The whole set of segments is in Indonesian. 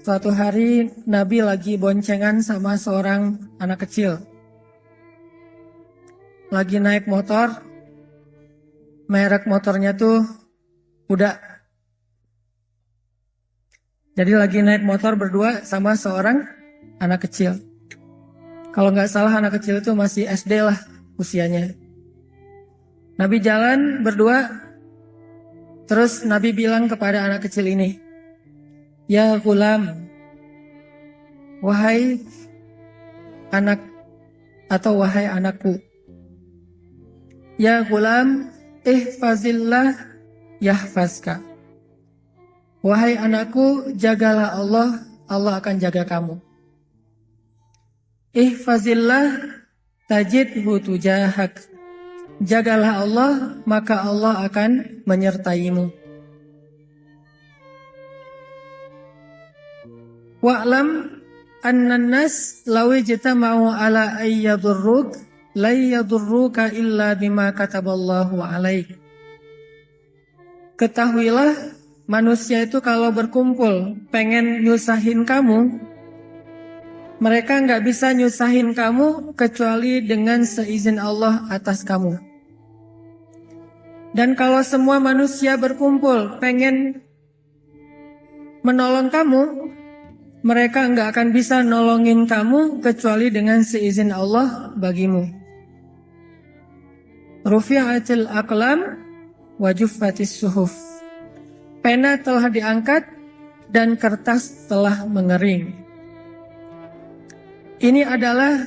Suatu hari Nabi lagi boncengan sama seorang anak kecil. Lagi naik motor, merek motornya tuh kuda. Jadi lagi naik motor berdua sama seorang anak kecil. Kalau nggak salah anak kecil itu masih SD lah usianya. Nabi jalan berdua, terus Nabi bilang kepada anak kecil ini, "Ya gulam, wahai anak atau wahai anakku. Ya gulam, ihfazillah yahfazka. Wahai anakku, jagalah Allah, Allah akan jaga kamu. Ihfazillah tajidhu tujahak. Jagalah Allah, maka Allah akan menyertaimu. Wa'lam annan nas law ijtama'u ala ayyadurruk la yadurruka illa bima kataballahu alaik." Ketahuilah, manusia itu kalau berkumpul pengen nyusahin kamu, mereka nggak bisa nyusahin kamu kecuali dengan seizin Allah atas kamu. Dan kalau semua manusia berkumpul pengen menolong kamu, mereka nggak akan bisa nolongin kamu kecuali dengan seizin Allah bagimu. Rufi'atil aqlam wa juffatis suhuf. Pena telah diangkat dan kertas telah mengering. Ini adalah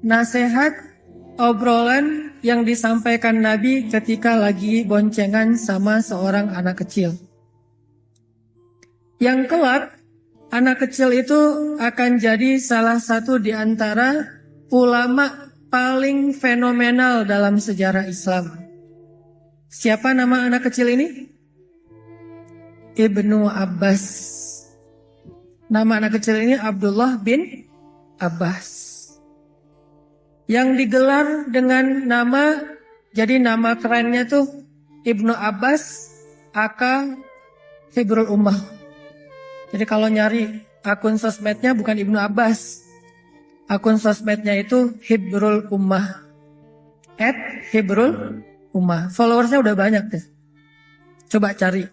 nasihat obrolan yang disampaikan Nabi ketika lagi boncengan sama seorang anak kecil. Yang kelak, anak kecil itu akan jadi salah satu di antara ulama paling fenomenal dalam sejarah Islam. Siapa nama anak kecil ini? Ibnu Abbas. Nama anak kecil ini Abdullah bin Abbas. Yang digelar dengan nama, jadi nama kerennya tuh Ibnu Abbas aka Hibrul Ummah. Jadi kalau nyari akun sosmednya bukan Ibnu Abbas, akun sosmednya itu Hibrul Ummah, @Hibrul Ummah. Followersnya udah banyak deh. Coba cari,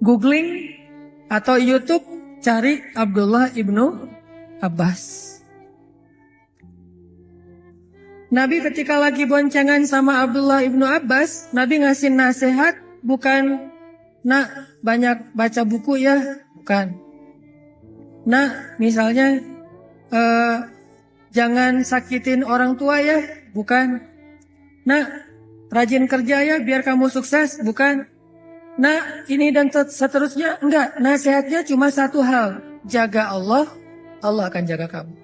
googling atau YouTube, cari Abdullah Ibnu Abbas. Nabi ketika lagi boncengan sama Abdullah Ibnu Abbas, Nabi ngasih nasihat bukan, "Nak, banyak baca buku ya," bukan. "Nak, misalnya jangan sakitin orang tua ya," bukan. "Nak, rajin kerja ya biar kamu sukses," bukan. "Nak, ini dan seterusnya," enggak. Nasihatnya cuma satu hal, jaga Allah, Allah akan jaga kamu.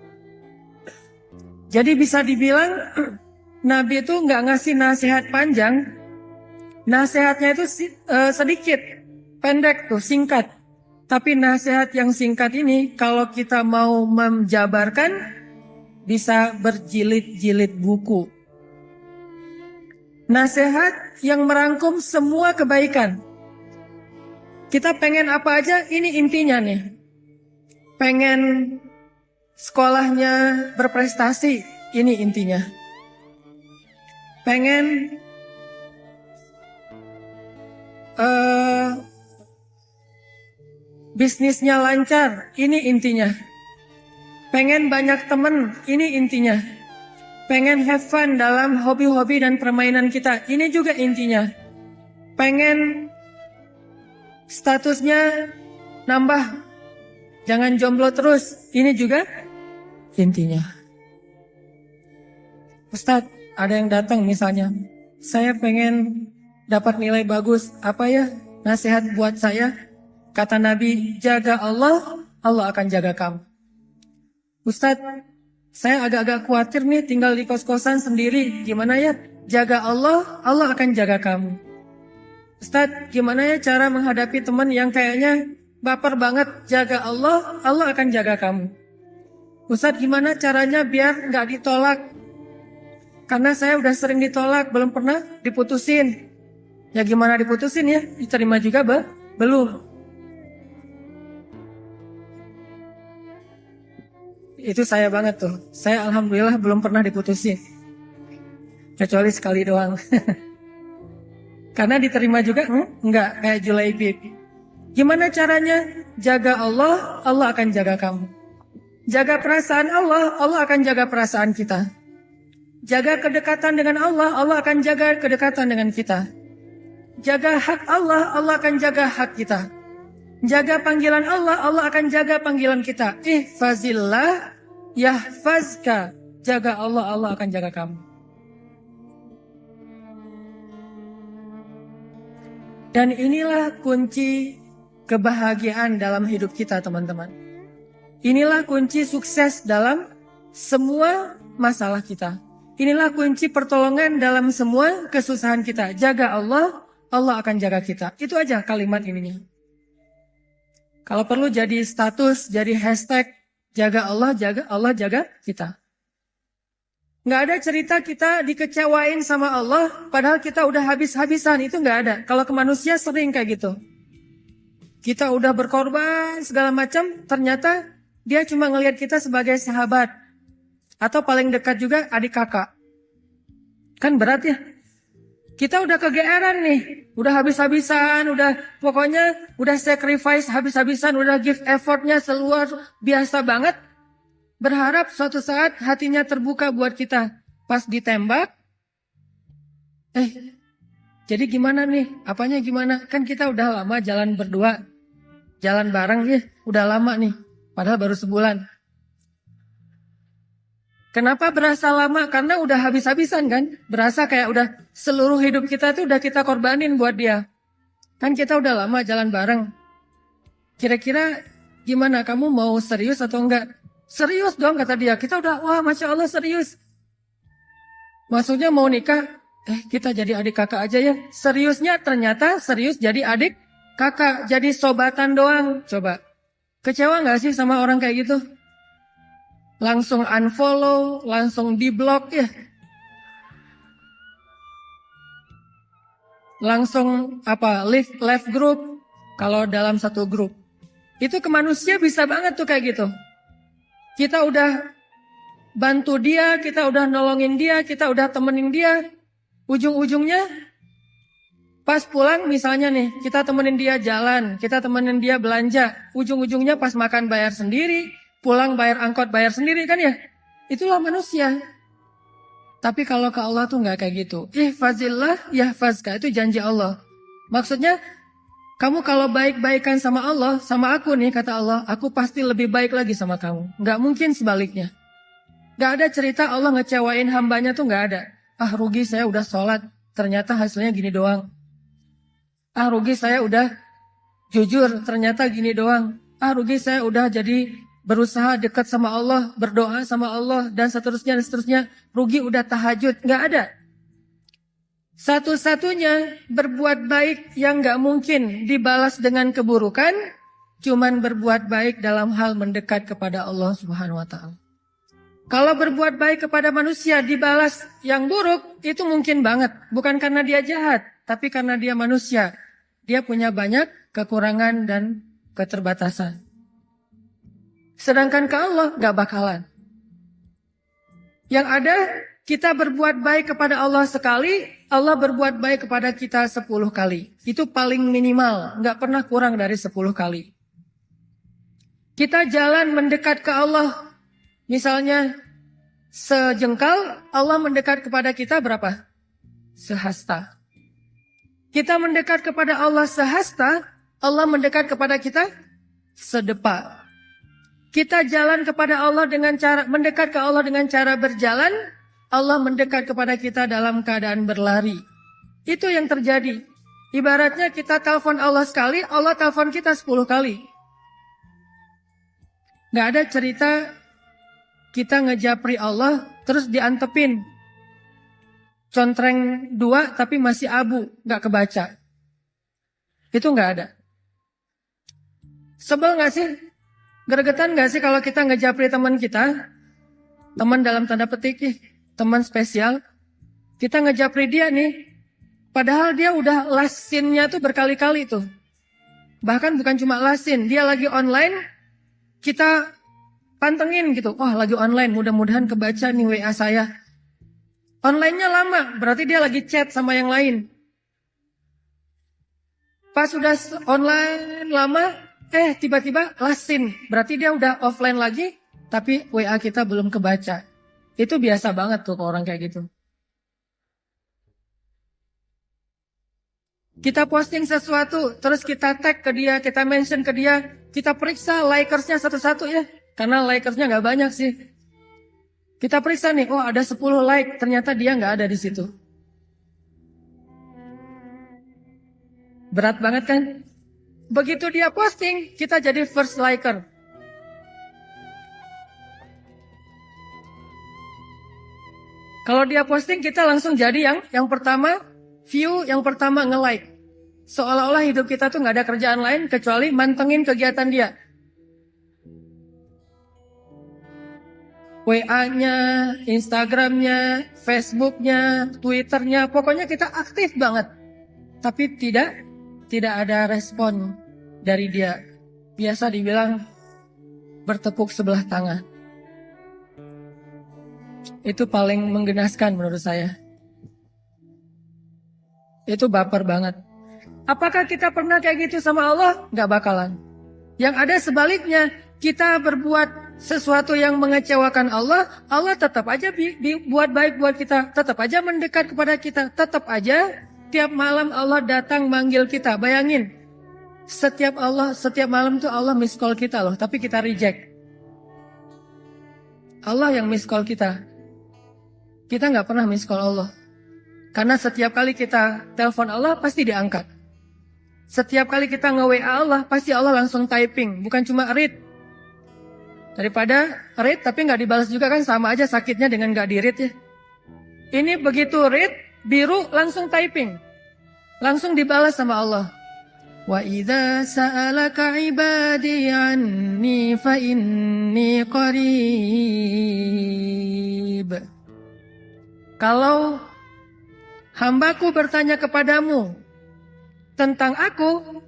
Jadi bisa dibilang Nabi itu nggak ngasih nasihat panjang, nasihatnya itu sedikit, pendek tuh, singkat. Tapi nasihat yang singkat ini kalau kita mau menjabarkan bisa berjilid-jilid buku. Nasihat yang merangkum semua kebaikan. Kita pengen apa aja, ini intinya nih. Pengen sekolahnya berprestasi, ini intinya. Pengen bisnisnya lancar, ini intinya. Pengen banyak temen, ini intinya. Pengen have fun dalam hobi-hobi dan permainan kita, ini juga intinya. Pengen statusnya nambah, jangan jomblo terus, ini juga intinya. Ustadz, ada yang datang misalnya, "Saya pengen dapat nilai bagus, apa ya nasihat buat saya?" Kata Nabi, "Jaga Allah, Allah akan jaga kamu." "Ustadz, saya agak-agak khawatir nih tinggal di kos-kosan sendiri, gimana ya?" "Jaga Allah, Allah akan jaga kamu." "Ustadz, gimana ya cara menghadapi teman yang kayaknya baper banget?" "Jaga Allah, Allah akan jaga kamu." "Ustadz, gimana caranya biar nggak ditolak? Karena saya udah sering ditolak, belum pernah diputusin." "Ya gimana diputusin ya? Diterima juga belum." itu saya banget tuh. Saya alhamdulillah belum pernah diputusin. Kecuali sekali doang. Karena diterima juga enggak kayak Julaibib. Gimana caranya? Jaga Allah, Allah akan jaga kamu. Jaga perasaan Allah, Allah akan jaga perasaan kita. Jaga kedekatan dengan Allah, Allah akan jaga kedekatan dengan kita. Jaga hak Allah, Allah akan jaga hak kita. Jaga panggilan Allah, Allah akan jaga panggilan kita. Ihfazillah yahfazka. Jaga Allah, Allah akan jaga kamu. Dan inilah kunci kebahagiaan dalam hidup kita, teman-teman. Inilah kunci sukses dalam semua masalah kita. Inilah kunci pertolongan dalam semua kesusahan kita. Jaga Allah, Allah akan jaga kita. Itu aja kalimat ininya. Kalau perlu jadi status, jadi hashtag, jaga Allah jaga kita. Nggak ada cerita kita dikecewain sama Allah, padahal kita udah habis-habisan. Itu nggak ada. Kalau ke manusia sering kayak gitu. Kita udah berkorban segala macam, ternyata dia cuma ngelihat kita sebagai sahabat. Atau paling dekat juga adik kakak. Kan berat ya. Kita udah kegeeran nih. Udah habis-habisan. Pokoknya udah sacrifice habis-habisan. Udah give effortnya seluar biasa banget. Berharap suatu saat hatinya terbuka buat kita. Pas ditembak. Jadi gimana nih? Apanya gimana? Kan kita udah lama jalan berdua. Jalan bareng ya. Udah lama nih. Padahal baru sebulan. Kenapa berasa lama? Karena udah habis-habisan kan? Berasa kayak udah seluruh hidup kita tuh udah kita korbanin buat dia. Kan kita udah lama jalan bareng. Kira-kira gimana? Kamu mau serius atau enggak? Serius dong kata dia. Kita udah, wah Masya Allah serius. Maksudnya mau nikah? Kita jadi adik kakak aja ya. Seriusnya ternyata serius jadi adik kakak. Jadi sobatan doang. Coba. Kecewa gak sih sama orang kayak gitu? Langsung unfollow, langsung di-block ya. Langsung left group kalau dalam satu grup. Itu ke manusia bisa banget tuh kayak gitu. Kita udah bantu dia, kita udah nolongin dia, kita udah temenin dia. Ujung-ujungnya pas pulang misalnya nih, kita temenin dia jalan, kita temenin dia belanja. Ujung-ujungnya pas makan bayar sendiri, pulang bayar angkot bayar sendiri kan ya. Itulah manusia. Tapi kalau ke Allah tuh nggak kayak gitu. Ihfazillah yahfazka, itu janji Allah. Maksudnya, kamu kalau baik-baikan sama Allah, sama aku nih kata Allah, aku pasti lebih baik lagi sama kamu. Nggak mungkin sebaliknya. Nggak ada cerita Allah ngecewain hambanya tuh nggak ada. Rugi saya udah sholat, ternyata hasilnya gini doang. Rugi saya udah jujur, ternyata gini doang. Rugi saya udah jadi berusaha dekat sama Allah, berdoa sama Allah, dan seterusnya. Rugi udah tahajud, nggak ada. Satu-satunya berbuat baik yang nggak mungkin dibalas dengan keburukan, cuman berbuat baik dalam hal mendekat kepada Allah Subhanahu Wa Taala. Kalau berbuat baik kepada manusia dibalas yang buruk, itu mungkin banget. Bukan karena dia jahat, tapi karena dia manusia. Dia punya banyak kekurangan dan keterbatasan. Sedangkan ke Allah gak bakalan. Yang ada, kita berbuat baik kepada Allah sekali, Allah berbuat baik kepada kita 10 kali. Itu paling minimal, gak pernah kurang dari 10 kali. Kita jalan mendekat ke Allah, misalnya sejengkal, Allah mendekat kepada kita berapa? Sehasta. Kita mendekat kepada Allah sehasta, Allah mendekat kepada kita sedepa. Kita jalan kepada Allah mendekat ke Allah dengan cara berjalan, Allah mendekat kepada kita dalam keadaan berlari. Itu yang terjadi. Ibaratnya kita telepon Allah sekali, Allah telepon kita 10 kali. Gak ada cerita kita ngejapri Allah terus diantepin. Contreng 2 tapi masih abu, gak kebaca. Itu gak ada. Sebel gak sih? Gregetan gak sih kalau kita ngejapri teman kita? Teman dalam tanda petik, teman spesial. Kita ngejapri dia nih. Padahal dia udah last scene-nya tuh berkali-kali tuh. Bahkan bukan cuma last scene, dia lagi online. Kita pantengin gitu. Wah, lagi online, mudah-mudahan kebaca nih WA saya. Online-nya lama, berarti dia lagi chat sama yang lain. Pas sudah online lama, tiba-tiba lasin. Berarti dia udah offline lagi, tapi WA kita belum kebaca. Itu biasa banget tuh orang kayak gitu. Kita posting sesuatu, terus kita tag ke dia, kita mention ke dia, kita periksa likersnya satu-satu ya. Karena likersnya nggak banyak sih. Kita periksa nih, oh ada 10 like, ternyata dia nggak ada di situ. Berat banget kan? Begitu dia posting, kita jadi first liker. Kalau dia posting, kita langsung jadi yang pertama view, yang pertama nge-like. Seolah-olah hidup kita tuh nggak ada kerjaan lain kecuali mantengin kegiatan dia. WA-nya, Instagram-nya, Facebook-nya, Twitter-nya, pokoknya kita aktif banget. Tapi tidak ada respon dari dia. Biasa dibilang bertepuk sebelah tangan. Itu paling menggenaskan menurut saya. Itu baper banget. Apakah kita pernah kayak gitu sama Allah? Gak bakalan. Yang ada sebaliknya, kita berbuat sesuatu yang mengecewakan Allah, Allah tetap aja buat baik buat kita, tetap aja mendekat kepada kita, tetap aja tiap malam Allah datang manggil kita. Bayangin, setiap malam tuh Allah miss call kita loh, tapi kita reject. Allah yang miss call kita. Kita gak pernah miss call Allah. Karena setiap kali kita telepon Allah pasti diangkat. Setiap kali kita nge-WA Allah pasti Allah langsung typing, bukan cuma read. Daripada read tapi nggak dibalas juga kan sama aja sakitnya dengan nggak di-read ya. Ini begitu read, biru langsung typing. Langsung dibalas sama Allah. Wa idza sa'alaka 'ibadi 'anni fa inni qarib. Kalau hambaku bertanya kepadamu tentang aku,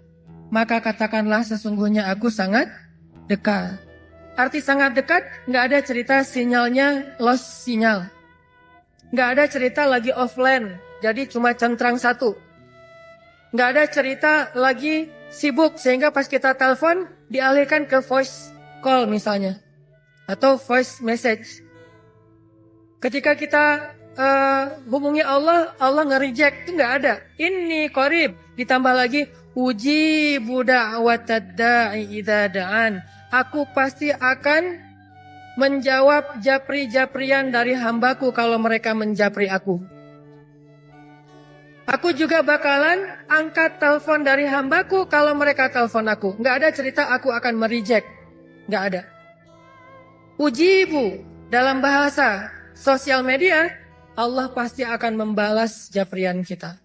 maka katakanlah sesungguhnya aku sangat dekat. Arti sangat dekat, nggak ada cerita sinyalnya lost sinyal. Nggak ada cerita lagi offline, jadi cuma centrang satu. Nggak ada cerita lagi sibuk, sehingga pas kita telepon, dialihkan ke voice call misalnya. Atau voice message. Ketika kita hubungi Allah, Allah nge-reject, itu nggak ada. Ini qarib, ditambah lagi ujibu da'watad da'i idza da'an. Aku pasti akan menjawab japri-japrian dari hambaku kalau mereka menjapri aku. Aku juga bakalan angkat telepon dari hambaku kalau mereka telepon aku. Nggak ada cerita aku akan mereject. Nggak ada. Ujibu dalam bahasa sosial media, Allah pasti akan membalas japrian kita.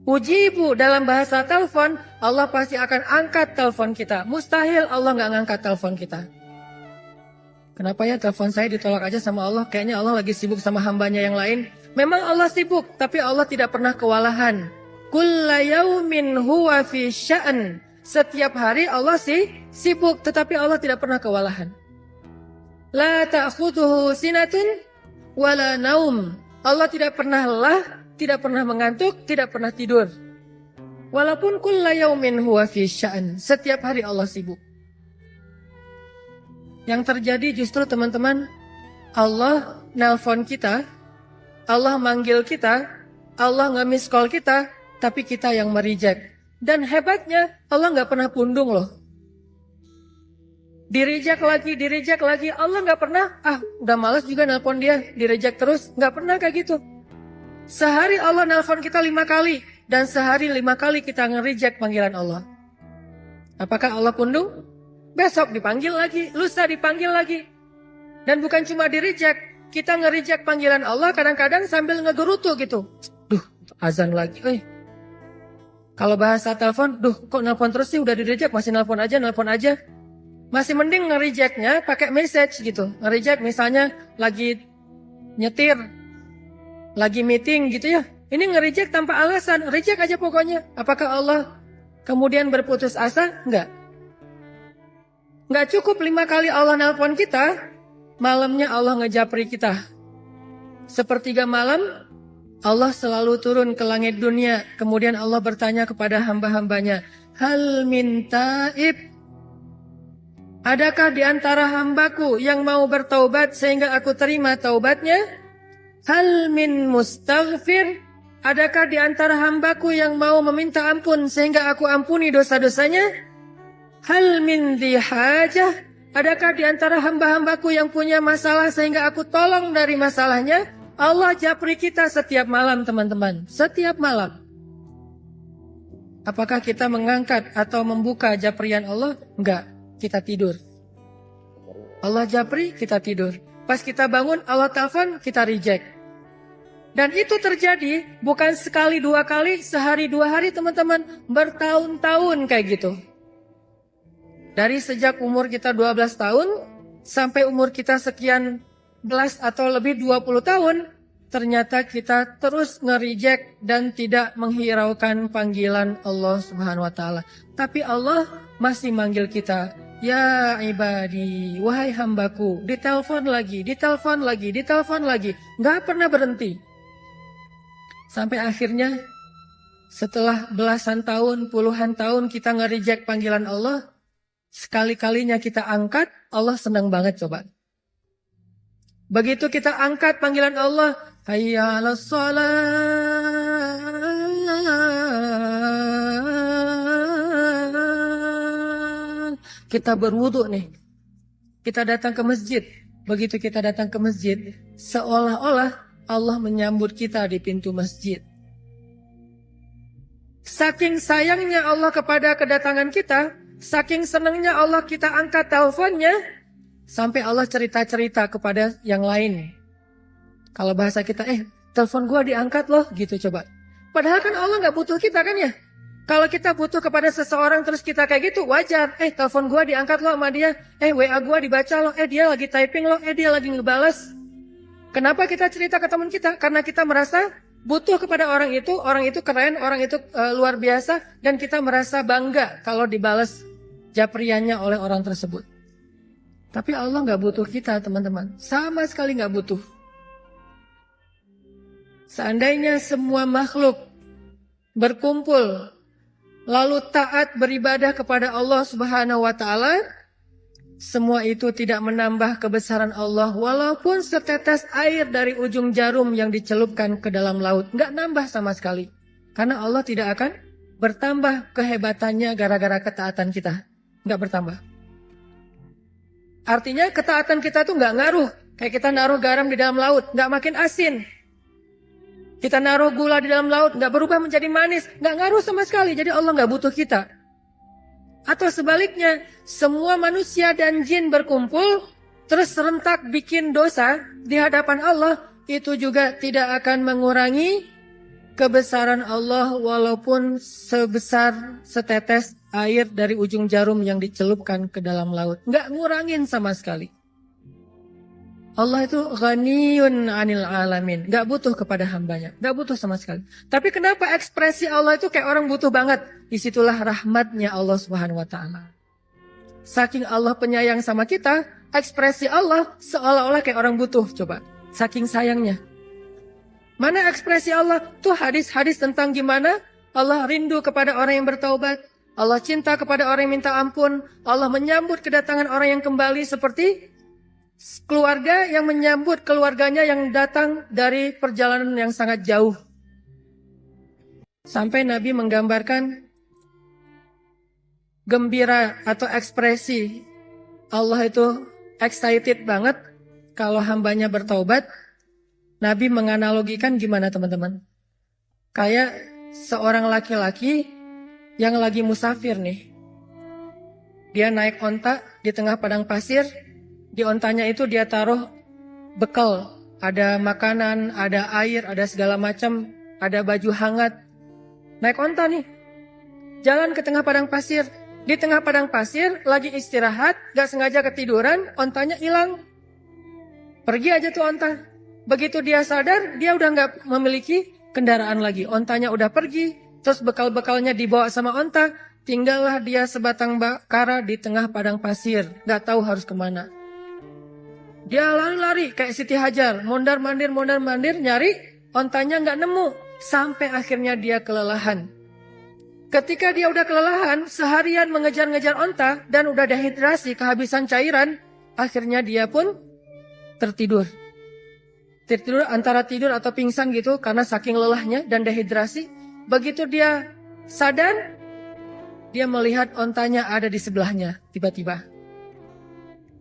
Ujibu dalam bahasa telepon, Allah pasti akan angkat telepon kita. Mustahil Allah nggak ngangkat telepon kita. Kenapa ya telepon saya ditolak aja sama Allah? Kayaknya Allah lagi sibuk sama hambanya yang lain. Memang Allah sibuk, tapi Allah tidak pernah kewalahan. Kulla yaumin huwa fi sya'an. Setiap hari Allah sibuk, tetapi Allah tidak pernah kewalahan. La ta'khudhuhu sinatun wala naum. Allah tidak pernah lelah, tidak pernah mengantuk, tidak pernah tidur. Walaupun kulla yaumin huwa fi sya'an. Setiap hari Allah sibuk. Yang terjadi justru teman-teman, Allah nelpon kita, Allah manggil kita, Allah nge-miss call kita, tapi kita yang mereject. Dan hebatnya, Allah nggak pernah pundung loh. Direject lagi, Allah nggak pernah, udah males juga nelpon dia, direject terus, nggak pernah kayak gitu. Sehari Allah nelpon kita 5 kali, dan sehari 5 kali kita nge-reject panggilan Allah. Apakah Allah pundung? Besok dipanggil lagi, lusa dipanggil lagi. Dan bukan cuma di-reject, kita nge-reject panggilan Allah kadang-kadang sambil ngegerutu gitu. Duh, azan lagi. Kalau bahasa telepon, kok nelpon terus sih, udah di-reject, masih nelpon aja. Masih mending nge-rejectnya pakai message gitu. Nge-reject misalnya lagi nyetir, lagi meeting gitu ya. Ini nge-reject tanpa alasan, reject aja pokoknya. Apakah Allah kemudian berputus asa? Enggak. Nggak cukup 5 kali Allah nelpon kita, malamnya Allah ngejapri kita. Sepertiga malam, Allah selalu turun ke langit dunia. Kemudian Allah bertanya kepada hamba-hambanya, hal min taib? Adakah di antara hambaku yang mau bertaubat sehingga aku terima taubatnya? Hal min mustaghfir? Adakah di antara hambaku yang mau meminta ampun sehingga aku ampuni dosa-dosanya? Hal min dihajah? Adakah di antara hamba-hambaku yang punya masalah sehingga aku tolong dari masalahnya? Allah japri kita setiap malam, teman-teman. Setiap malam. Apakah kita mengangkat atau membuka japrian Allah? Enggak, kita tidur. Allah japri, kita tidur. Pas kita bangun, Allah telepon, kita reject. Dan itu terjadi bukan sekali 2 kali, sehari 2 hari, teman-teman. Bertahun-tahun kayak gitu. Dari sejak umur kita 12 tahun sampai umur kita sekian belas atau lebih 20 tahun, ternyata kita terus nge-reject dan tidak menghiraukan panggilan Allah Subhanahu wa taala. Tapi Allah masih manggil kita, ya ibadi, wahai hambaku, ditelepon lagi, ditelepon lagi, ditelepon lagi, nggak pernah berhenti. Sampai akhirnya setelah belasan tahun, puluhan tahun kita nge-reject panggilan Allah, sekali-kalinya kita angkat, Allah senang banget coba. Begitu kita angkat panggilan Allah, hayya 'alas shalah. Kita berwudu nih. Kita datang ke masjid. Begitu kita datang ke masjid, seolah-olah Allah menyambut kita di pintu masjid. Saking sayangnya Allah kepada kedatangan kita, saking senangnya Allah kita angkat teleponnya, sampai Allah cerita-cerita kepada yang lain. Kalau bahasa kita, telepon gua diangkat loh, gitu coba. Padahal kan Allah nggak butuh kita kan ya. Kalau kita butuh kepada seseorang terus kita kayak gitu, wajar. Telepon gua diangkat loh sama dia. WA gua dibaca loh. Dia lagi typing loh. Dia lagi ngebales. Kenapa kita cerita ke teman kita? Karena kita merasa butuh kepada orang itu keren, orang itu luar biasa, dan kita merasa bangga kalau dibales japriannya oleh orang tersebut. Tapi Allah nggak butuh kita, teman-teman. Sama sekali nggak butuh. Seandainya semua makhluk berkumpul lalu taat beribadah kepada Allah Subhanahu wa taala, semua itu tidak menambah kebesaran Allah walaupun setetes air dari ujung jarum yang dicelupkan ke dalam laut. Nggak nambah sama sekali. Karena Allah tidak akan bertambah kehebatannya gara-gara ketaatan kita. Nggak bertambah. Artinya ketaatan kita tuh nggak ngaruh. Kayak kita naruh garam di dalam laut, nggak makin asin. Kita naruh gula di dalam laut, nggak berubah menjadi manis. Nggak ngaruh sama sekali, jadi Allah nggak butuh kita. Atau sebaliknya, semua manusia dan jin berkumpul, terus serentak bikin dosa di hadapan Allah, itu juga tidak akan mengurangi kebesaran Allah walaupun sebesar setetes air dari ujung jarum yang dicelupkan ke dalam laut. Nggak ngurangin sama sekali. Allah itu ghaniyun 'anil alamin, nggak butuh kepada hambanya, nggak butuh sama sekali. Tapi kenapa ekspresi Allah itu kayak orang butuh banget? Disitulah rahmatnya Allah Subhanahu wa taala. Saking Allah penyayang sama kita, ekspresi Allah seolah-olah kayak orang butuh, coba. Saking sayangnya. Mana ekspresi Allah? Tuh hadis-hadis tentang gimana Allah rindu kepada orang yang bertaubat, Allah cinta kepada orang yang minta ampun, Allah menyambut kedatangan orang yang kembali seperti keluarga yang menyambut keluarganya yang datang dari perjalanan yang sangat jauh. Sampai Nabi menggambarkan gembira atau ekspresi Allah itu excited banget kalau hambanya bertaubat. Nabi menganalogikan gimana teman-teman? Kayak seorang laki-laki yang lagi musafir nih. Dia naik onta di tengah padang pasir. Di ontanya itu dia taruh bekal, ada makanan, ada air, ada segala macam, ada baju hangat. Naik onta nih, jalan ke tengah padang pasir. Di tengah padang pasir, lagi istirahat, gak sengaja ketiduran, ontanya hilang. Pergi aja tuh onta. Begitu dia sadar, dia udah gak memiliki kendaraan lagi. Ontanya udah pergi, terus bekal-bekalnya dibawa sama onta. tinggallah dia sebatang kara di tengah padang pasir, gak tahu harus kemana. Dia lari-lari kayak Siti Hajar, mondar-mandir nyari, ontanya gak nemu, sampai akhirnya dia kelelahan. Ketika dia udah kelelahan, seharian mengejar-ngejar onta dan udah dehidrasi, kehabisan cairan, akhirnya dia pun tertidur. Tertidur antara tidur atau pingsan gitu karena saking lelahnya dan dehidrasi. Begitu dia sadar, dia melihat ontanya ada di sebelahnya tiba-tiba.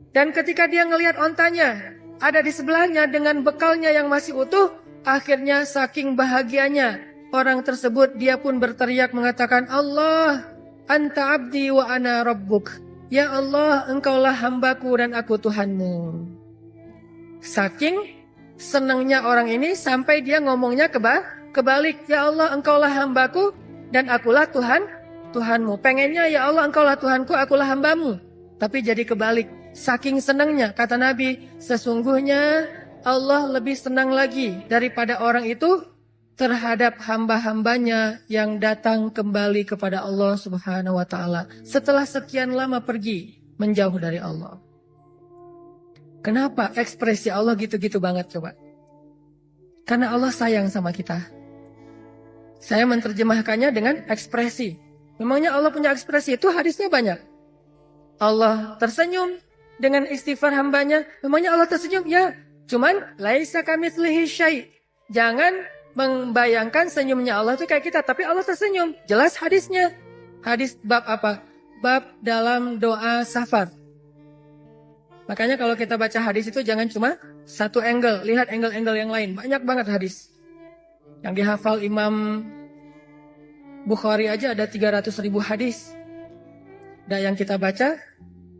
Dan ketika dia ngelihat ontanya ada di sebelahnya dengan bekalnya yang masih utuh, akhirnya saking bahagianya orang tersebut dia pun berteriak mengatakan, Allah, anta abdi wa ana rabbuk. Ya Allah, engkaulah hambaku dan aku Tuhanmu. Saking senangnya orang ini sampai dia ngomongnya kebalik. Ya Allah, engkaulah hambaku dan akulah Tuhanmu. Pengennya ya Allah, engkaulah Tuhanku, akulah hambamu. Tapi jadi kebalik. Saking senangnya, kata Nabi, sesungguhnya Allah lebih senang lagi daripada orang itu terhadap hamba-hambanya yang datang kembali kepada Allah Subhanahu wa Ta'ala setelah sekian lama pergi menjauh dari Allah. Kenapa ekspresi Allah gitu-gitu banget coba? Karena Allah sayang sama kita. Saya menerjemahkannya dengan ekspresi. Memangnya Allah punya ekspresi? Itu hadisnya banyak. Allah tersenyum dengan istighfar hambanya. Memangnya Allah tersenyum? Ya, cuman laisa kamitslihi syai'. Jangan membayangkan senyumnya Allah itu kayak kita, tapi Allah tersenyum. Jelas hadisnya. Hadis bab apa? Bab dalam doa safar. Makanya kalau kita baca hadis itu jangan cuma satu angle, lihat angle-angle yang lain. Banyak banget hadis. Yang dihafal Imam Bukhari aja ada 300.000 hadis. Dan yang kita baca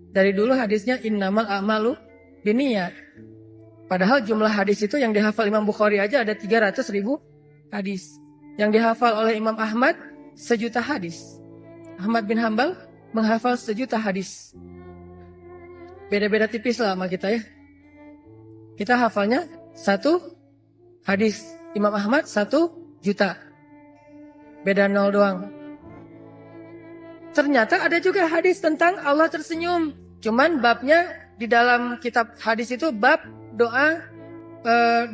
dari dulu hadisnya innamal a'malu binniyat. Padahal jumlah hadis itu yang dihafal Imam Bukhari aja ada 300.000 hadis. Yang dihafal oleh Imam Ahmad 1.000.000 hadis. Ahmad bin Hambal menghafal 1.000.000 hadis. Beda-beda tipis lah sama kita ya. Kita hafalnya 1 hadis. Imam Ahmad 1.000.000. Beda 0 doang. Ternyata ada juga hadis tentang Allah tersenyum. Cuman babnya di dalam kitab hadis itu bab doa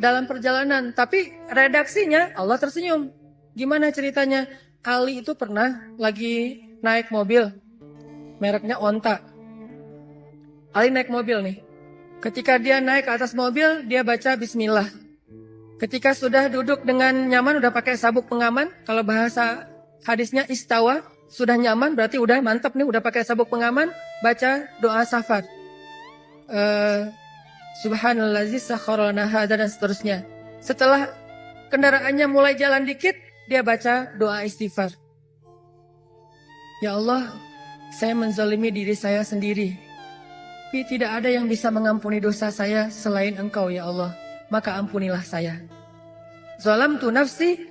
dalam perjalanan. Tapi redaksinya Allah tersenyum. Gimana ceritanya? Ali itu pernah lagi naik mobil. Mereknya Onta. Ali naik mobil nih. Ketika dia naik ke atas mobil, dia baca bismillah. Ketika sudah duduk dengan nyaman, udah pakai sabuk pengaman. Kalau bahasa hadisnya istawa, sudah nyaman berarti udah mantap nih, udah pakai sabuk pengaman. Baca doa safar. Subhanallazi sakhkhara lana hadza dan seterusnya. Setelah kendaraannya mulai jalan dikit, dia baca doa istighfar. Ya Allah, saya menzalimi diri saya sendiri. Tapi tidak ada yang bisa mengampuni dosa saya selain Engkau ya Allah. Maka ampunilah saya. Zalamtu nafsi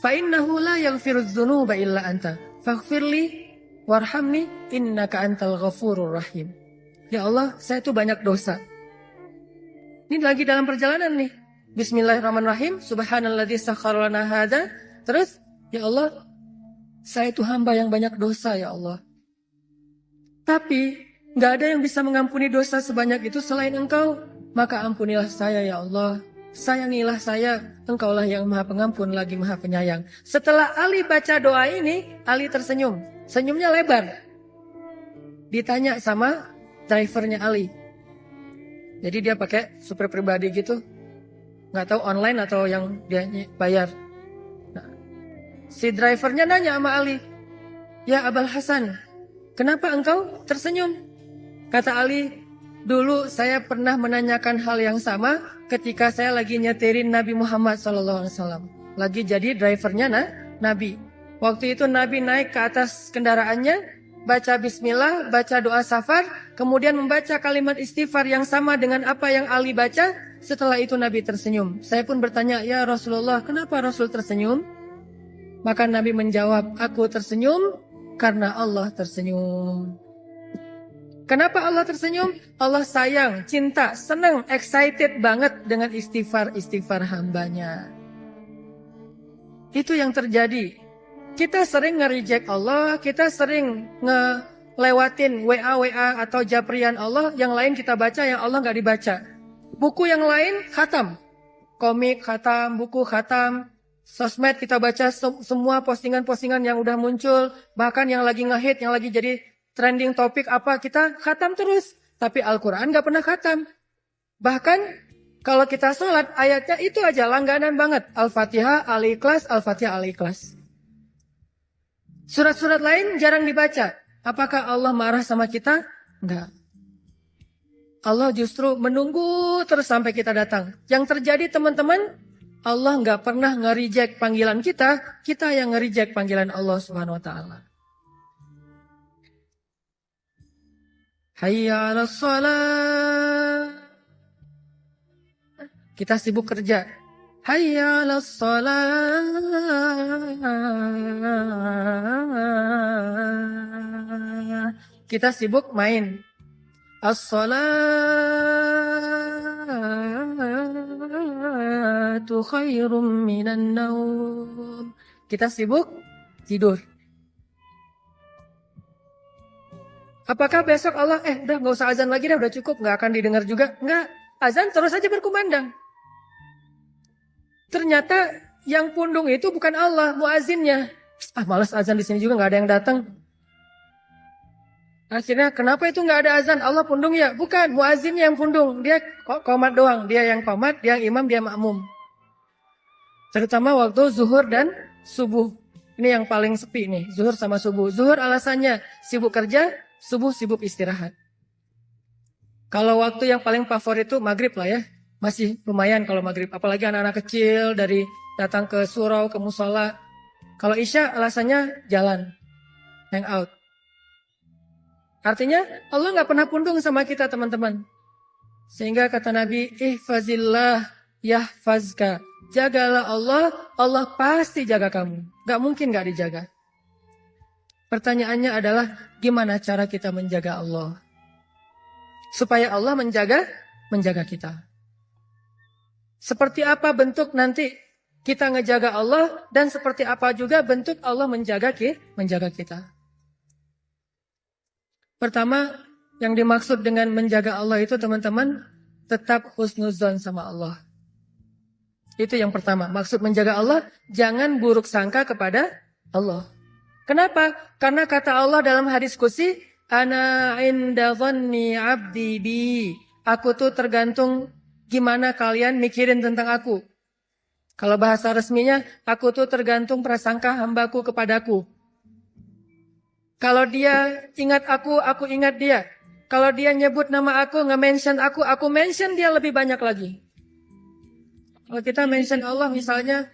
fa innahu la yaghfirudz dzunuba illa anta. Faghfirli warhamni innaka antal ghafurur rahim. Ya Allah, saya tuh banyak dosa. Ini lagi dalam perjalanan nih. Bismillahirrahmanirrahim. Subhanalladzi sakhkhara lana hadza. Terus, ya Allah, saya itu hamba yang banyak dosa ya Allah. Tapi gak ada yang bisa mengampuni dosa sebanyak itu selain Engkau. Maka ampunilah saya ya Allah. Sayangilah saya. Engkaulah yang maha pengampun lagi maha penyayang. Setelah Ali baca doa ini, Ali tersenyum. Senyumnya lebar. Ditanya sama drivernya Ali. Jadi dia pakai super pribadi gitu. Gak tahu online atau yang dia bayar. Nah, si drivernya nanya sama Ali. Ya Abul Hasan, kenapa engkau tersenyum? Kata Ali, dulu saya pernah menanyakan hal yang sama ketika saya lagi nyetirin Nabi Muhammad SAW. Lagi jadi drivernya Nabi. Waktu itu Nabi naik ke atas kendaraannya, baca bismillah, baca doa safar, kemudian membaca kalimat istighfar yang sama dengan apa yang Ali baca. Setelah itu Nabi tersenyum. Saya pun bertanya, ya Rasulullah, kenapa Rasul tersenyum? Maka Nabi menjawab, aku tersenyum karena Allah tersenyum. Kenapa Allah tersenyum? Allah sayang, cinta, senang, excited banget dengan istighfar hambanya. Itu yang terjadi Kita sering nge-reject Allah, kita sering ngelewatin WA atau japrian Allah, yang lain kita baca, yang Allah nggak dibaca. Buku yang lain khatam, komik khatam, buku khatam, sosmed kita baca semua postingan-postingan yang udah muncul, bahkan yang lagi nge-hit, yang lagi jadi trending topik apa, kita khatam terus. Tapi Al-Quran nggak pernah khatam. Bahkan kalau kita sholat, ayatnya itu aja langganan banget. Al-Fatihah, Al-Ikhlas, Al-Fatihah, Al-Ikhlas. Surat-surat lain jarang dibaca. Apakah Allah marah sama kita? Enggak. Allah justru menunggu terus sampai kita datang. Yang terjadi teman-teman, Allah nggak pernah nge-reject panggilan kita yang nge-reject panggilan Allah Subhanahu wa Ta'ala. Hayya 'alas shalah. Kita sibuk kerja. Hayya 'alas shalah. Kita sibuk main. As-salatu khairum minan naum. Kita sibuk tidur. Apakah besok Allah, udah gak usah azan lagi dah, udah cukup, gak akan didengar juga? Enggak, azan terus aja berkumandang. Ternyata yang pundung itu bukan Allah, muazinnya. Malas azan di sini juga, gak ada yang datang. Akhirnya kenapa itu gak ada azan? Allah pundung ya? Bukan, muazinnya yang pundung. Dia qomat doang, dia yang qomat, dia yang imam, dia makmum. Terutama waktu zuhur dan subuh. Ini yang paling sepi nih, zuhur sama subuh. Zuhur alasannya sibuk kerja, subuh sibuk istirahat. Kalau waktu yang paling favorit itu maghrib lah ya. Masih lumayan kalau maghrib. Apalagi anak-anak kecil dari datang ke surau, ke musola. Kalau isya alasannya jalan, hangout. Artinya Allah gak pernah pundung sama kita teman-teman. Sehingga kata Nabi, ihfazillah yahfazka. Jagalah Allah, Allah pasti jaga kamu. Gak mungkin gak dijaga. Pertanyaannya adalah gimana cara kita menjaga Allah? Supaya Allah menjaga kita. Seperti apa bentuk nanti kita ngejaga Allah dan seperti apa juga bentuk Allah menjaga kita. Pertama, yang dimaksud dengan menjaga Allah itu teman-teman, tetap husnuzon sama Allah. Itu yang pertama, maksud menjaga Allah, jangan buruk sangka kepada Allah. Kenapa? Karena kata Allah dalam hadis qudsi, ana inda dhanni abdi bi. Aku tuh tergantung gimana kalian mikirin tentang aku. Kalau bahasa resminya, aku tuh tergantung prasangka hambaku kepadaku. Kalau dia ingat aku ingat dia. Kalau dia nyebut nama aku, nge-mention aku mention dia lebih banyak lagi. Kalau kita mention Allah misalnya,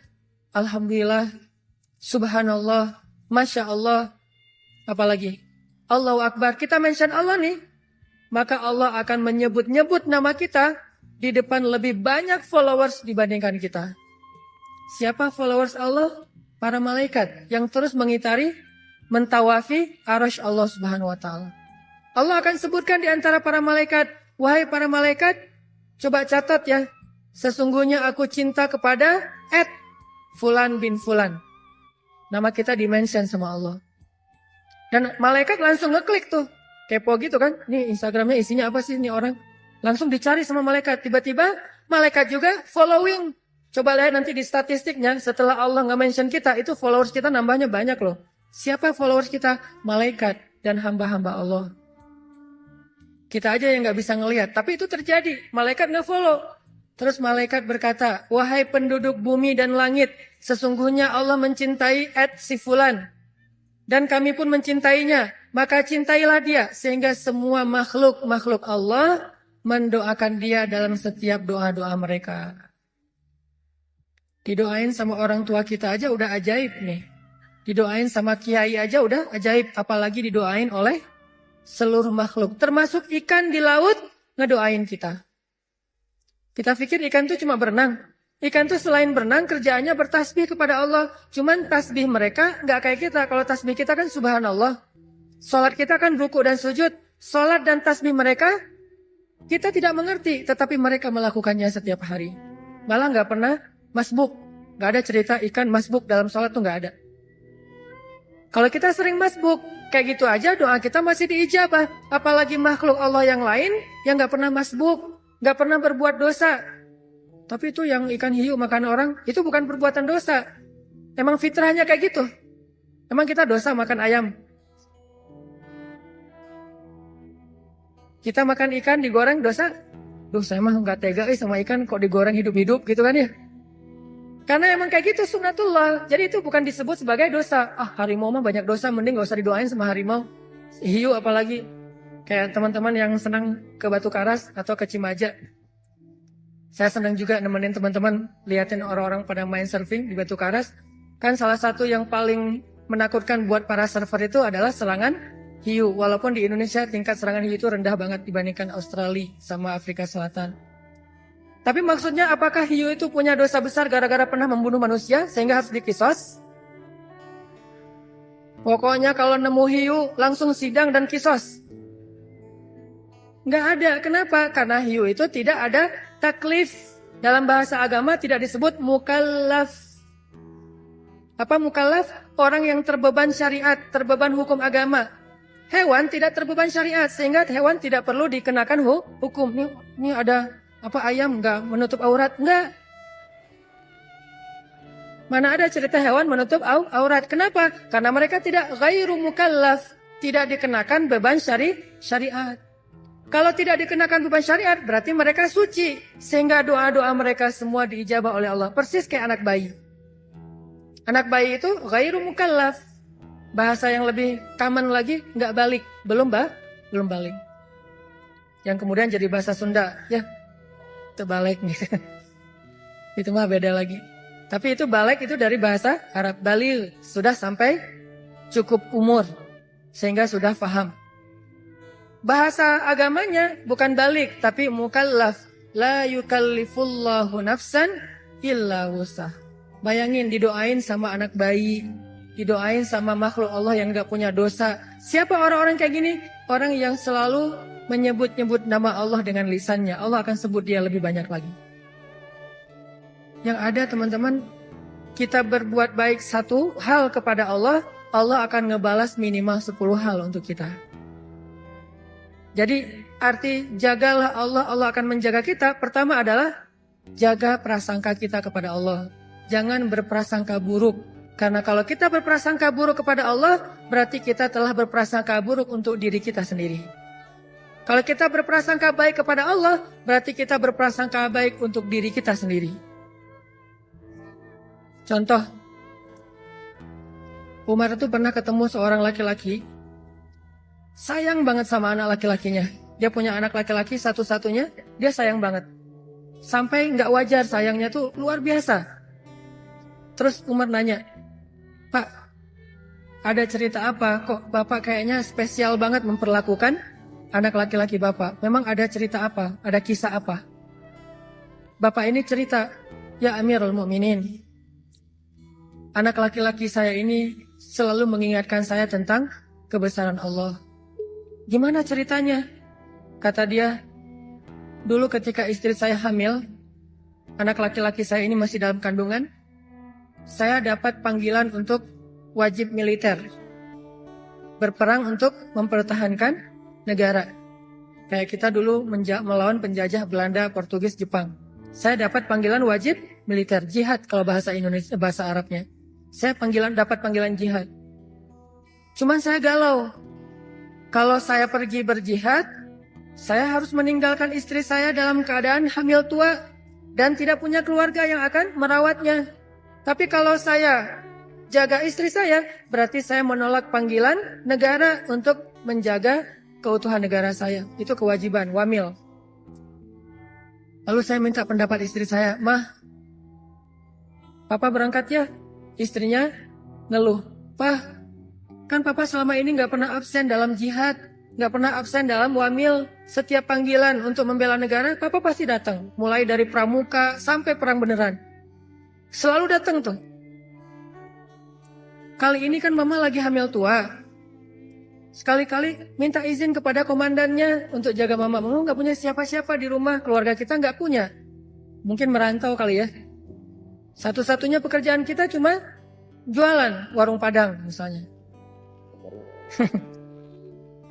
Alhamdulillah, Subhanallah, Masya Allah, apalagi Allahu Akbar, kita mention Allah nih, maka Allah akan menyebut-nyebut nama kita di depan lebih banyak followers dibandingkan kita. Siapa followers Allah? Para malaikat yang terus mengitari, mentawafi arasy Allah Subhanahu wa Ta'ala. Allah akan sebutkan di antara para malaikat, wahai para malaikat, coba catat ya, sesungguhnya aku cinta kepada Fulan bin Fulan. Nama kita di-mention sama Allah. Dan malaikat langsung ngeklik tuh. Kepo gitu kan. Nih Instagramnya isinya apa sih nih orang. Langsung dicari sama malaikat. Tiba-tiba malaikat juga following. Coba lihat nanti di statistiknya. Setelah Allah nge-mention kita. Itu followers kita nambahnya banyak loh. Siapa followers kita? Malaikat dan hamba-hamba Allah. Kita aja yang gak bisa ngelihat. Tapi itu terjadi. Malaikat nge-follow. Terus malaikat berkata, wahai penduduk bumi dan langit, sesungguhnya Allah mencintai si Fulan. Dan kami pun mencintainya, maka cintailah dia. Sehingga semua makhluk Allah mendoakan dia dalam setiap doa-doa mereka. Didoain sama orang tua kita aja udah ajaib nih. Didoain sama kiai aja udah ajaib. Apalagi didoain oleh seluruh makhluk. Termasuk ikan di laut ngedoain kita. Kita pikir ikan itu cuma berenang. Ikan itu selain berenang kerjaannya bertasbih kepada Allah. Cuman tasbih mereka nggak kayak kita. Kalau tasbih kita kan subhanallah. Salat kita kan ruku dan sujud. Salat dan tasbih mereka kita tidak mengerti. Tetapi mereka melakukannya setiap hari. Malah nggak pernah masbuk. Nggak ada cerita ikan masbuk dalam salat tuh nggak ada. Kalau kita sering masbuk, kayak gitu aja doa kita masih diijabah. Apalagi makhluk Allah yang lain yang gak pernah masbuk, gak pernah berbuat dosa. Tapi itu yang ikan hiu makan orang, itu bukan perbuatan dosa. Emang fitrahnya kayak gitu. Emang kita dosa makan ayam. Kita makan ikan digoreng dosa. Duh, saya mah gak tega sama ikan kok digoreng hidup-hidup gitu kan ya. Karena emang kayak gitu sunnatullah. Jadi itu bukan disebut sebagai dosa. Harimau mah banyak dosa, mending gak usah didoain sama harimau. Hiu apalagi. Kayak teman-teman yang senang ke Batu Karas atau ke Cimaja. Saya senang juga nemenin teman-teman liatin orang-orang pada main surfing di Batu Karas. Kan salah satu yang paling menakutkan buat para surfer itu adalah serangan hiu. Walaupun di Indonesia tingkat serangan hiu itu rendah banget dibandingkan Australia sama Afrika Selatan. Tapi maksudnya apakah hiu itu punya dosa besar gara-gara pernah membunuh manusia sehingga harus dikisos? Pokoknya kalau nemu hiu langsung sidang dan kisos. Nggak ada. Kenapa? Karena hiu itu tidak ada taklif. Dalam bahasa agama tidak disebut mukallaf. Apa mukallaf? Orang yang terbeban syariat, terbeban hukum agama. Hewan tidak terbeban syariat sehingga hewan tidak perlu dikenakan hukum. Ini ada ayam nggak menutup aurat? Nggak. Mana ada cerita hewan menutup aurat? Kenapa? Karena mereka tidak ghairu mukallaf, tidak dikenakan beban syariat. Kalau tidak dikenakan beban syariat, berarti mereka suci. Sehingga doa-doa mereka semua diijabah oleh Allah. Persis kayak anak bayi. Anak bayi itu ghairu mukallaf. Bahasa yang lebih common lagi, nggak balik. Belum balik. Yang kemudian jadi bahasa Sunda. Ya, itu balik nih. Itu mah beda lagi. Tapi itu balik itu dari bahasa Arab. Balil, sudah sampai cukup umur. Sehingga sudah paham. Bahasa agamanya bukan balik, tapi mukallaf. La yukallifullahu nafsan illa wusah. Bayangin didoain sama anak bayi. Didoain sama makhluk Allah yang gak punya dosa. Siapa orang-orang kayak gini? Orang yang selalu menyebut-nyebut nama Allah dengan lisannya. Allah akan sebut dia lebih banyak lagi. Yang ada teman-teman, kita berbuat baik satu hal kepada Allah, Allah akan ngebalas minimal 10 hal untuk kita. Jadi arti jagalah Allah, Allah akan menjaga kita. Pertama adalah jaga prasangka kita kepada Allah. Jangan berprasangka buruk. Karena kalau kita berprasangka buruk kepada Allah, berarti kita telah berprasangka buruk untuk diri kita sendiri. Kalau kita berprasangka baik kepada Allah, berarti kita berprasangka baik untuk diri kita sendiri. Contoh, Umar itu pernah ketemu seorang laki-laki, sayang banget sama anak laki-lakinya. Dia punya anak laki-laki satu-satunya, dia sayang banget. Sampai nggak wajar sayangnya tuh luar biasa. Terus Umar nanya, Pak, ada cerita apa? Kok Bapak kayaknya spesial banget memperlakukan anak laki-laki Bapak? Memang ada cerita apa? Ada kisah apa? Bapak ini cerita, ya Amirul Mukminin, anak laki-laki saya ini selalu mengingatkan saya tentang kebesaran Allah. Gimana ceritanya? Kata dia, dulu ketika istri saya hamil, anak laki-laki saya ini masih dalam kandungan, saya dapat panggilan untuk wajib militer. Berperang untuk mempertahankan negara. Kayak kita dulu melawan penjajah Belanda, Portugis, Jepang. Saya dapat panggilan wajib militer, jihad kalau bahasa Indonesia, bahasa Arabnya. Saya dapat panggilan jihad. Cuman saya galau. Kalau saya pergi berjihad, saya harus meninggalkan istri saya dalam keadaan hamil tua dan tidak punya keluarga yang akan merawatnya. Tapi kalau saya jaga istri saya, berarti saya menolak panggilan negara untuk menjaga keutuhan negara saya. Itu kewajiban, wamil. Lalu saya minta pendapat istri saya, Mah, Papa berangkat ya? Istrinya ngeluh, Pak, kan Papa selama ini gak pernah absen dalam jihad, gak pernah absen dalam wamil. Setiap panggilan untuk membela negara, Papa pasti datang. Mulai dari pramuka sampai perang beneran. Selalu datang tuh. Kali ini kan Mama lagi hamil tua. Sekali-kali minta izin kepada komandannya untuk jaga Mama. Mama gak punya siapa-siapa di rumah, keluarga kita gak punya. Mungkin merantau kali ya. Satu-satunya pekerjaan kita cuma jualan warung Padang misalnya.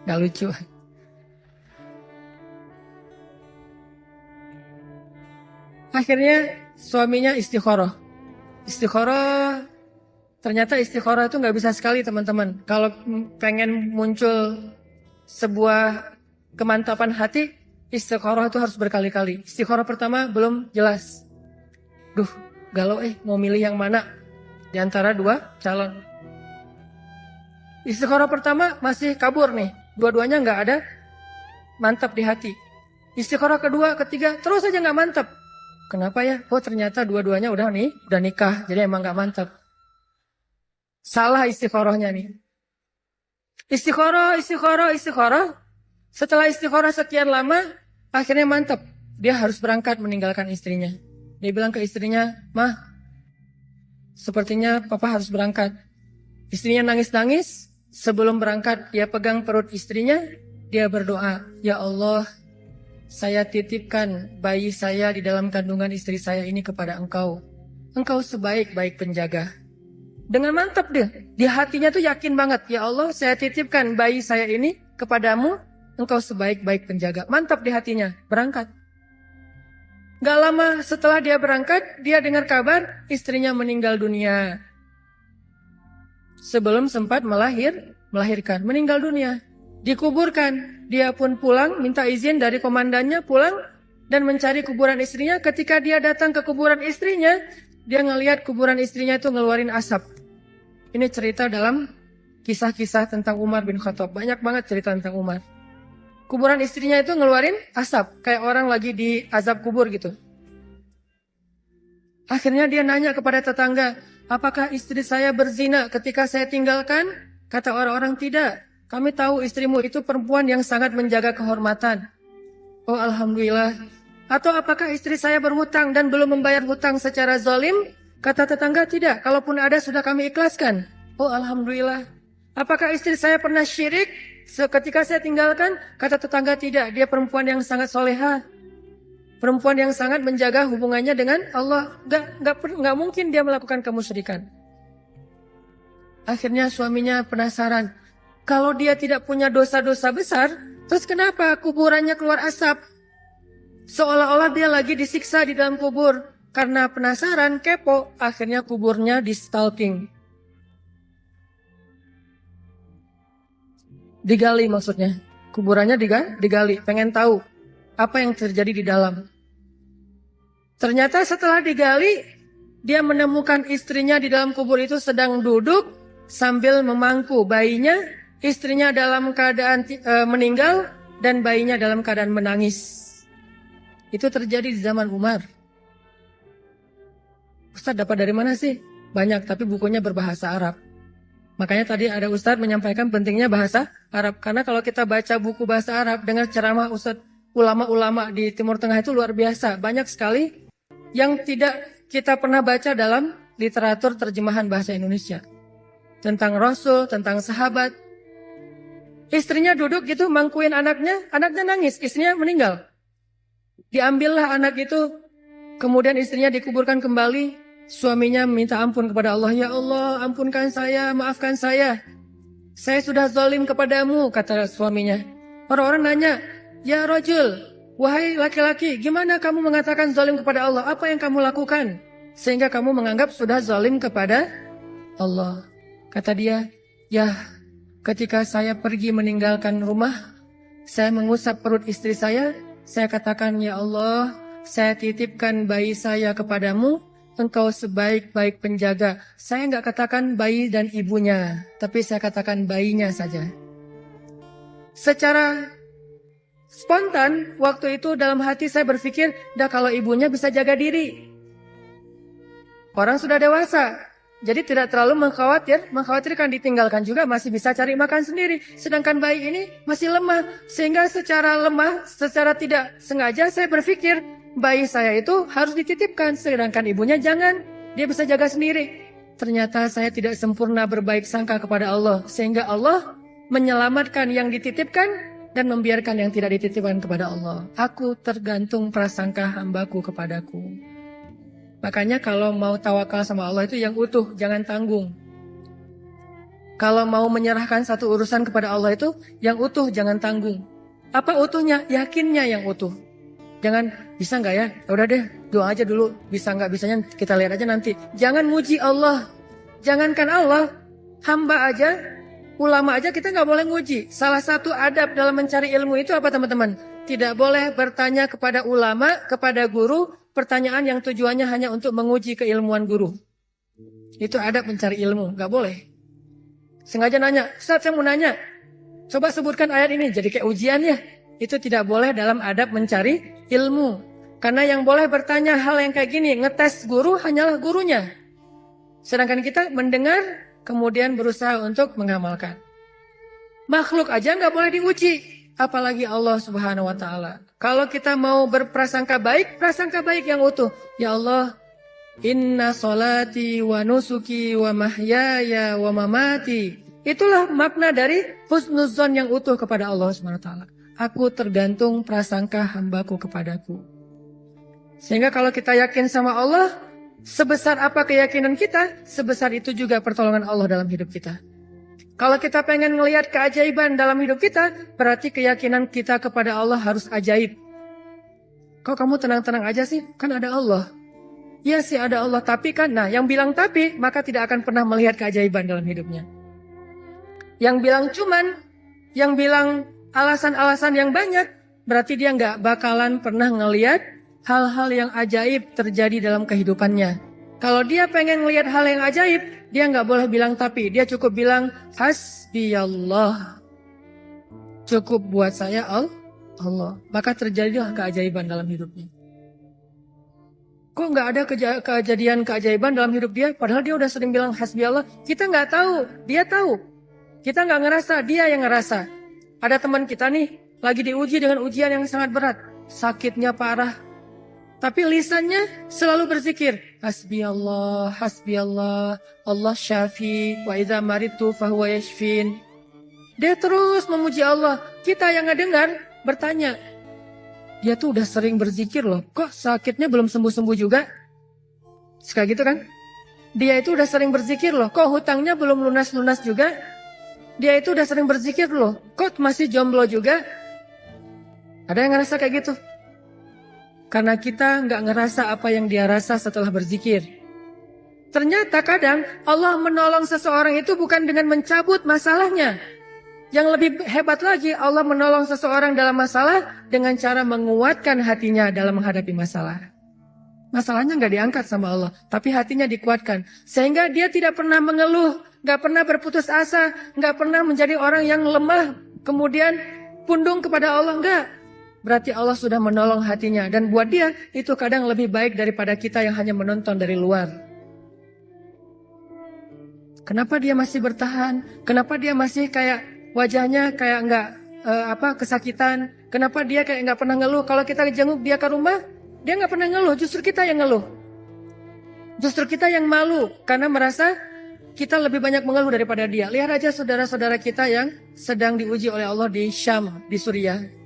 Gak lucu. Akhirnya suaminya istikharah. Istikharah, ternyata istikharah itu nggak bisa sekali teman-teman. Kalau pengen muncul sebuah kemantapan hati, istikharah itu harus berkali-kali. Istikharah pertama belum jelas. Duh, galau mau milih yang mana di antara dua calon. Istikharah pertama masih kabur nih, dua-duanya nggak ada mantap di hati. Istikharah kedua, ketiga, terus aja nggak mantap. Kenapa ya? Oh ternyata dua-duanya udah nikah, jadi emang gak mantap. Salah istikharahnya nih. Istikharah. Setelah istikharah sekian lama, akhirnya mantap. Dia harus berangkat meninggalkan istrinya. Dia bilang ke istrinya, "Mah, sepertinya papa harus berangkat." Istrinya nangis-nangis. Sebelum berangkat, dia pegang perut istrinya. Dia berdoa, "Ya Allah, saya titipkan bayi saya di dalam kandungan istri saya ini kepada Engkau. Engkau sebaik-baik penjaga." Dengan mantap dia. Di hatinya tuh yakin banget. "Ya Allah, saya titipkan bayi saya ini kepadamu. Engkau sebaik-baik penjaga." Mantap di hatinya. Berangkat. Gak lama setelah dia berangkat, dia dengar kabar istrinya meninggal dunia. Sebelum sempat melahirkan. Meninggal dunia. Dikuburkan. Dia pun pulang, minta izin dari komandannya pulang dan mencari kuburan istrinya. Ketika dia datang ke kuburan istrinya, dia ngelihat kuburan istrinya itu ngeluarin asap. Ini cerita dalam kisah-kisah tentang Umar bin Khattab. Banyak banget cerita tentang Umar. Kuburan istrinya itu ngeluarin asap, kayak orang lagi di azab kubur gitu. Akhirnya dia nanya kepada tetangga, "Apakah istri saya berzina ketika saya tinggalkan?" Kata orang-orang, "Tidak. Kami tahu istrimu itu perempuan yang sangat menjaga kehormatan." "Oh alhamdulillah." "Atau apakah istri saya berhutang dan belum membayar hutang secara zalim?" Kata tetangga, "Tidak, kalaupun ada sudah kami ikhlaskan." "Oh alhamdulillah." "Apakah istri saya pernah syirik ketika saya tinggalkan?" Kata tetangga, "Tidak, dia perempuan yang sangat soleha. Perempuan yang sangat menjaga hubungannya dengan Allah. Gak mungkin dia melakukan kemusyrikan." Akhirnya suaminya penasaran. Kalau dia tidak punya dosa-dosa besar, terus kenapa kuburannya keluar asap? Seolah-olah dia lagi disiksa di dalam kubur. Karena penasaran, kepo, akhirnya kuburnya di stalking. Digali maksudnya. Kuburannya digali, pengen tahu apa yang terjadi di dalam. Ternyata setelah digali, dia menemukan istrinya di dalam kubur itu sedang duduk sambil memangku bayinya. Istrinya dalam keadaan meninggal dan bayinya dalam keadaan menangis. Itu terjadi di zaman Umar. Ustadz dapat dari mana sih? Banyak, tapi bukunya berbahasa Arab. Makanya tadi ada Ustadz menyampaikan pentingnya bahasa Arab. Karena kalau kita baca buku bahasa Arab, dengar ceramah Ustadz, ulama-ulama di Timur Tengah itu luar biasa. Banyak sekali yang tidak kita pernah baca dalam literatur terjemahan bahasa Indonesia. Tentang Rasul, tentang sahabat. Istrinya duduk gitu mangkuin anaknya nangis, istrinya meninggal. Diambillah anak itu, kemudian istrinya dikuburkan kembali. Suaminya minta ampun kepada Allah. "Ya Allah, ampunkan saya, maafkan saya. Saya sudah zalim kepadamu," kata suaminya. Orang-orang nanya, "Ya rajul, wahai laki-laki, gimana kamu mengatakan zalim kepada Allah? Apa yang kamu lakukan sehingga kamu menganggap sudah zalim kepada Allah?" Kata dia, "Ya, ketika saya pergi meninggalkan rumah, saya mengusap perut istri saya katakan, 'Ya Allah, saya titipkan bayi saya kepadamu, Engkau sebaik-baik penjaga.'" Saya nggak katakan bayi dan ibunya, tapi saya katakan bayinya saja. Secara spontan, waktu itu dalam hati saya berpikir, dah kalau ibunya bisa jaga diri. Orang sudah dewasa. Jadi tidak terlalu mengkhawatirkan ditinggalkan juga masih bisa cari makan sendiri. Sedangkan bayi ini masih lemah. Sehingga secara tidak sengaja saya berpikir bayi saya itu harus dititipkan. Sedangkan ibunya jangan, dia bisa jaga sendiri. Ternyata saya tidak sempurna berbaik sangka kepada Allah. Sehingga Allah menyelamatkan yang dititipkan dan membiarkan yang tidak dititipkan kepada Allah. Aku tergantung prasangka hambaku kepadaku. Makanya kalau mau tawakal sama Allah itu yang utuh, jangan tanggung. Kalau mau menyerahkan satu urusan kepada Allah itu yang utuh, jangan tanggung. Apa utuhnya? Yakinnya yang utuh. Jangan, bisa nggak ya? Ya udah deh, doa aja dulu. Bisa nggak bisanya kita lihat aja nanti. Jangan muji Allah. Jangankan Allah, hamba aja, ulama aja kita nggak boleh muji. Salah satu adab dalam mencari ilmu itu apa teman-teman? Tidak boleh bertanya kepada ulama, kepada guru, pertanyaan yang tujuannya hanya untuk menguji keilmuan guru. Itu adab mencari ilmu, nggak boleh. Sengaja nanya, Ustaz saya mau nanya, coba sebutkan ayat ini, jadi kayak ujian ya. Itu tidak boleh dalam adab mencari ilmu. Karena yang boleh bertanya hal yang kayak gini, ngetes guru hanyalah gurunya. Sedangkan kita mendengar, kemudian berusaha untuk mengamalkan. Makhluk aja nggak boleh diuji, apalagi Allah Subhanahu Wa Taala. Kalau kita mau berprasangka baik, prasangka baik yang utuh. Ya Allah, Inna solati wa nusuki wa mahyaya wa mamati. Itulah makna dari husnuzon yang utuh kepada Allah SWT. Aku tergantung prasangka hambaku kepadaku. Sehingga kalau kita yakin sama Allah, sebesar apa keyakinan kita, sebesar itu juga pertolongan Allah dalam hidup kita. Kalau kita pengen ngelihat keajaiban dalam hidup kita, berarti keyakinan kita kepada Allah harus ajaib. Kok kamu tenang-tenang aja sih? Kan ada Allah. Ya sih ada Allah, tapi kan, nah yang bilang tapi, maka tidak akan pernah melihat keajaiban dalam hidupnya. Yang bilang cuman, yang bilang alasan-alasan yang banyak, berarti dia nggak bakalan pernah ngelihat hal-hal yang ajaib terjadi dalam kehidupannya. Kalau dia pengen ngelihat hal yang ajaib, dia nggak boleh bilang tapi, dia cukup bilang hasbiyallah. Cukup buat saya Allah. Maka terjadilah keajaiban dalam hidupnya. Kok nggak ada kejadian keajaiban dalam hidup dia? Padahal dia udah sering bilang hasbi Allah. Kita nggak tahu, dia tahu. Kita nggak ngerasa, dia yang ngerasa. Ada teman kita nih, lagi diuji dengan ujian yang sangat berat. Sakitnya parah. Tapi lisannya selalu berzikir. Hasbi Allah, Allah syafi, wa idza maritu fahuwa yashfin. Dia terus memuji Allah. Kita yang ngedengar bertanya, dia tuh udah sering berzikir loh. Kok sakitnya belum sembuh-sembuh juga? Sekali gitu kan? Dia itu udah sering berzikir loh. Kok hutangnya belum lunas-lunas juga? Dia itu udah sering berzikir loh. Kok masih jomblo juga? Ada yang ngerasa kayak gitu? Karena kita nggak ngerasa apa yang dia rasa setelah berzikir. Ternyata kadang Allah menolong seseorang itu bukan dengan mencabut masalahnya. Yang lebih hebat lagi, Allah menolong seseorang dalam masalah dengan cara menguatkan hatinya dalam menghadapi masalah. Masalahnya nggak diangkat sama Allah, tapi hatinya dikuatkan. Sehingga dia tidak pernah mengeluh, nggak pernah berputus asa, nggak pernah menjadi orang yang lemah, kemudian pundung kepada Allah, nggak. Berarti Allah sudah menolong hatinya. Dan buat dia, itu kadang lebih baik daripada kita yang hanya menonton dari luar. Kenapa dia masih bertahan? Kenapa dia masih kayak wajahnya kayak nggak kesakitan. Kenapa dia kayak nggak pernah ngeluh? Kalau kita jenguk dia ke rumah, dia nggak pernah ngeluh. Justru kita yang ngeluh. Justru kita yang malu karena merasa kita lebih banyak mengeluh daripada dia. Lihat aja saudara-saudara kita yang sedang diuji oleh Allah di Syam, di Suriah.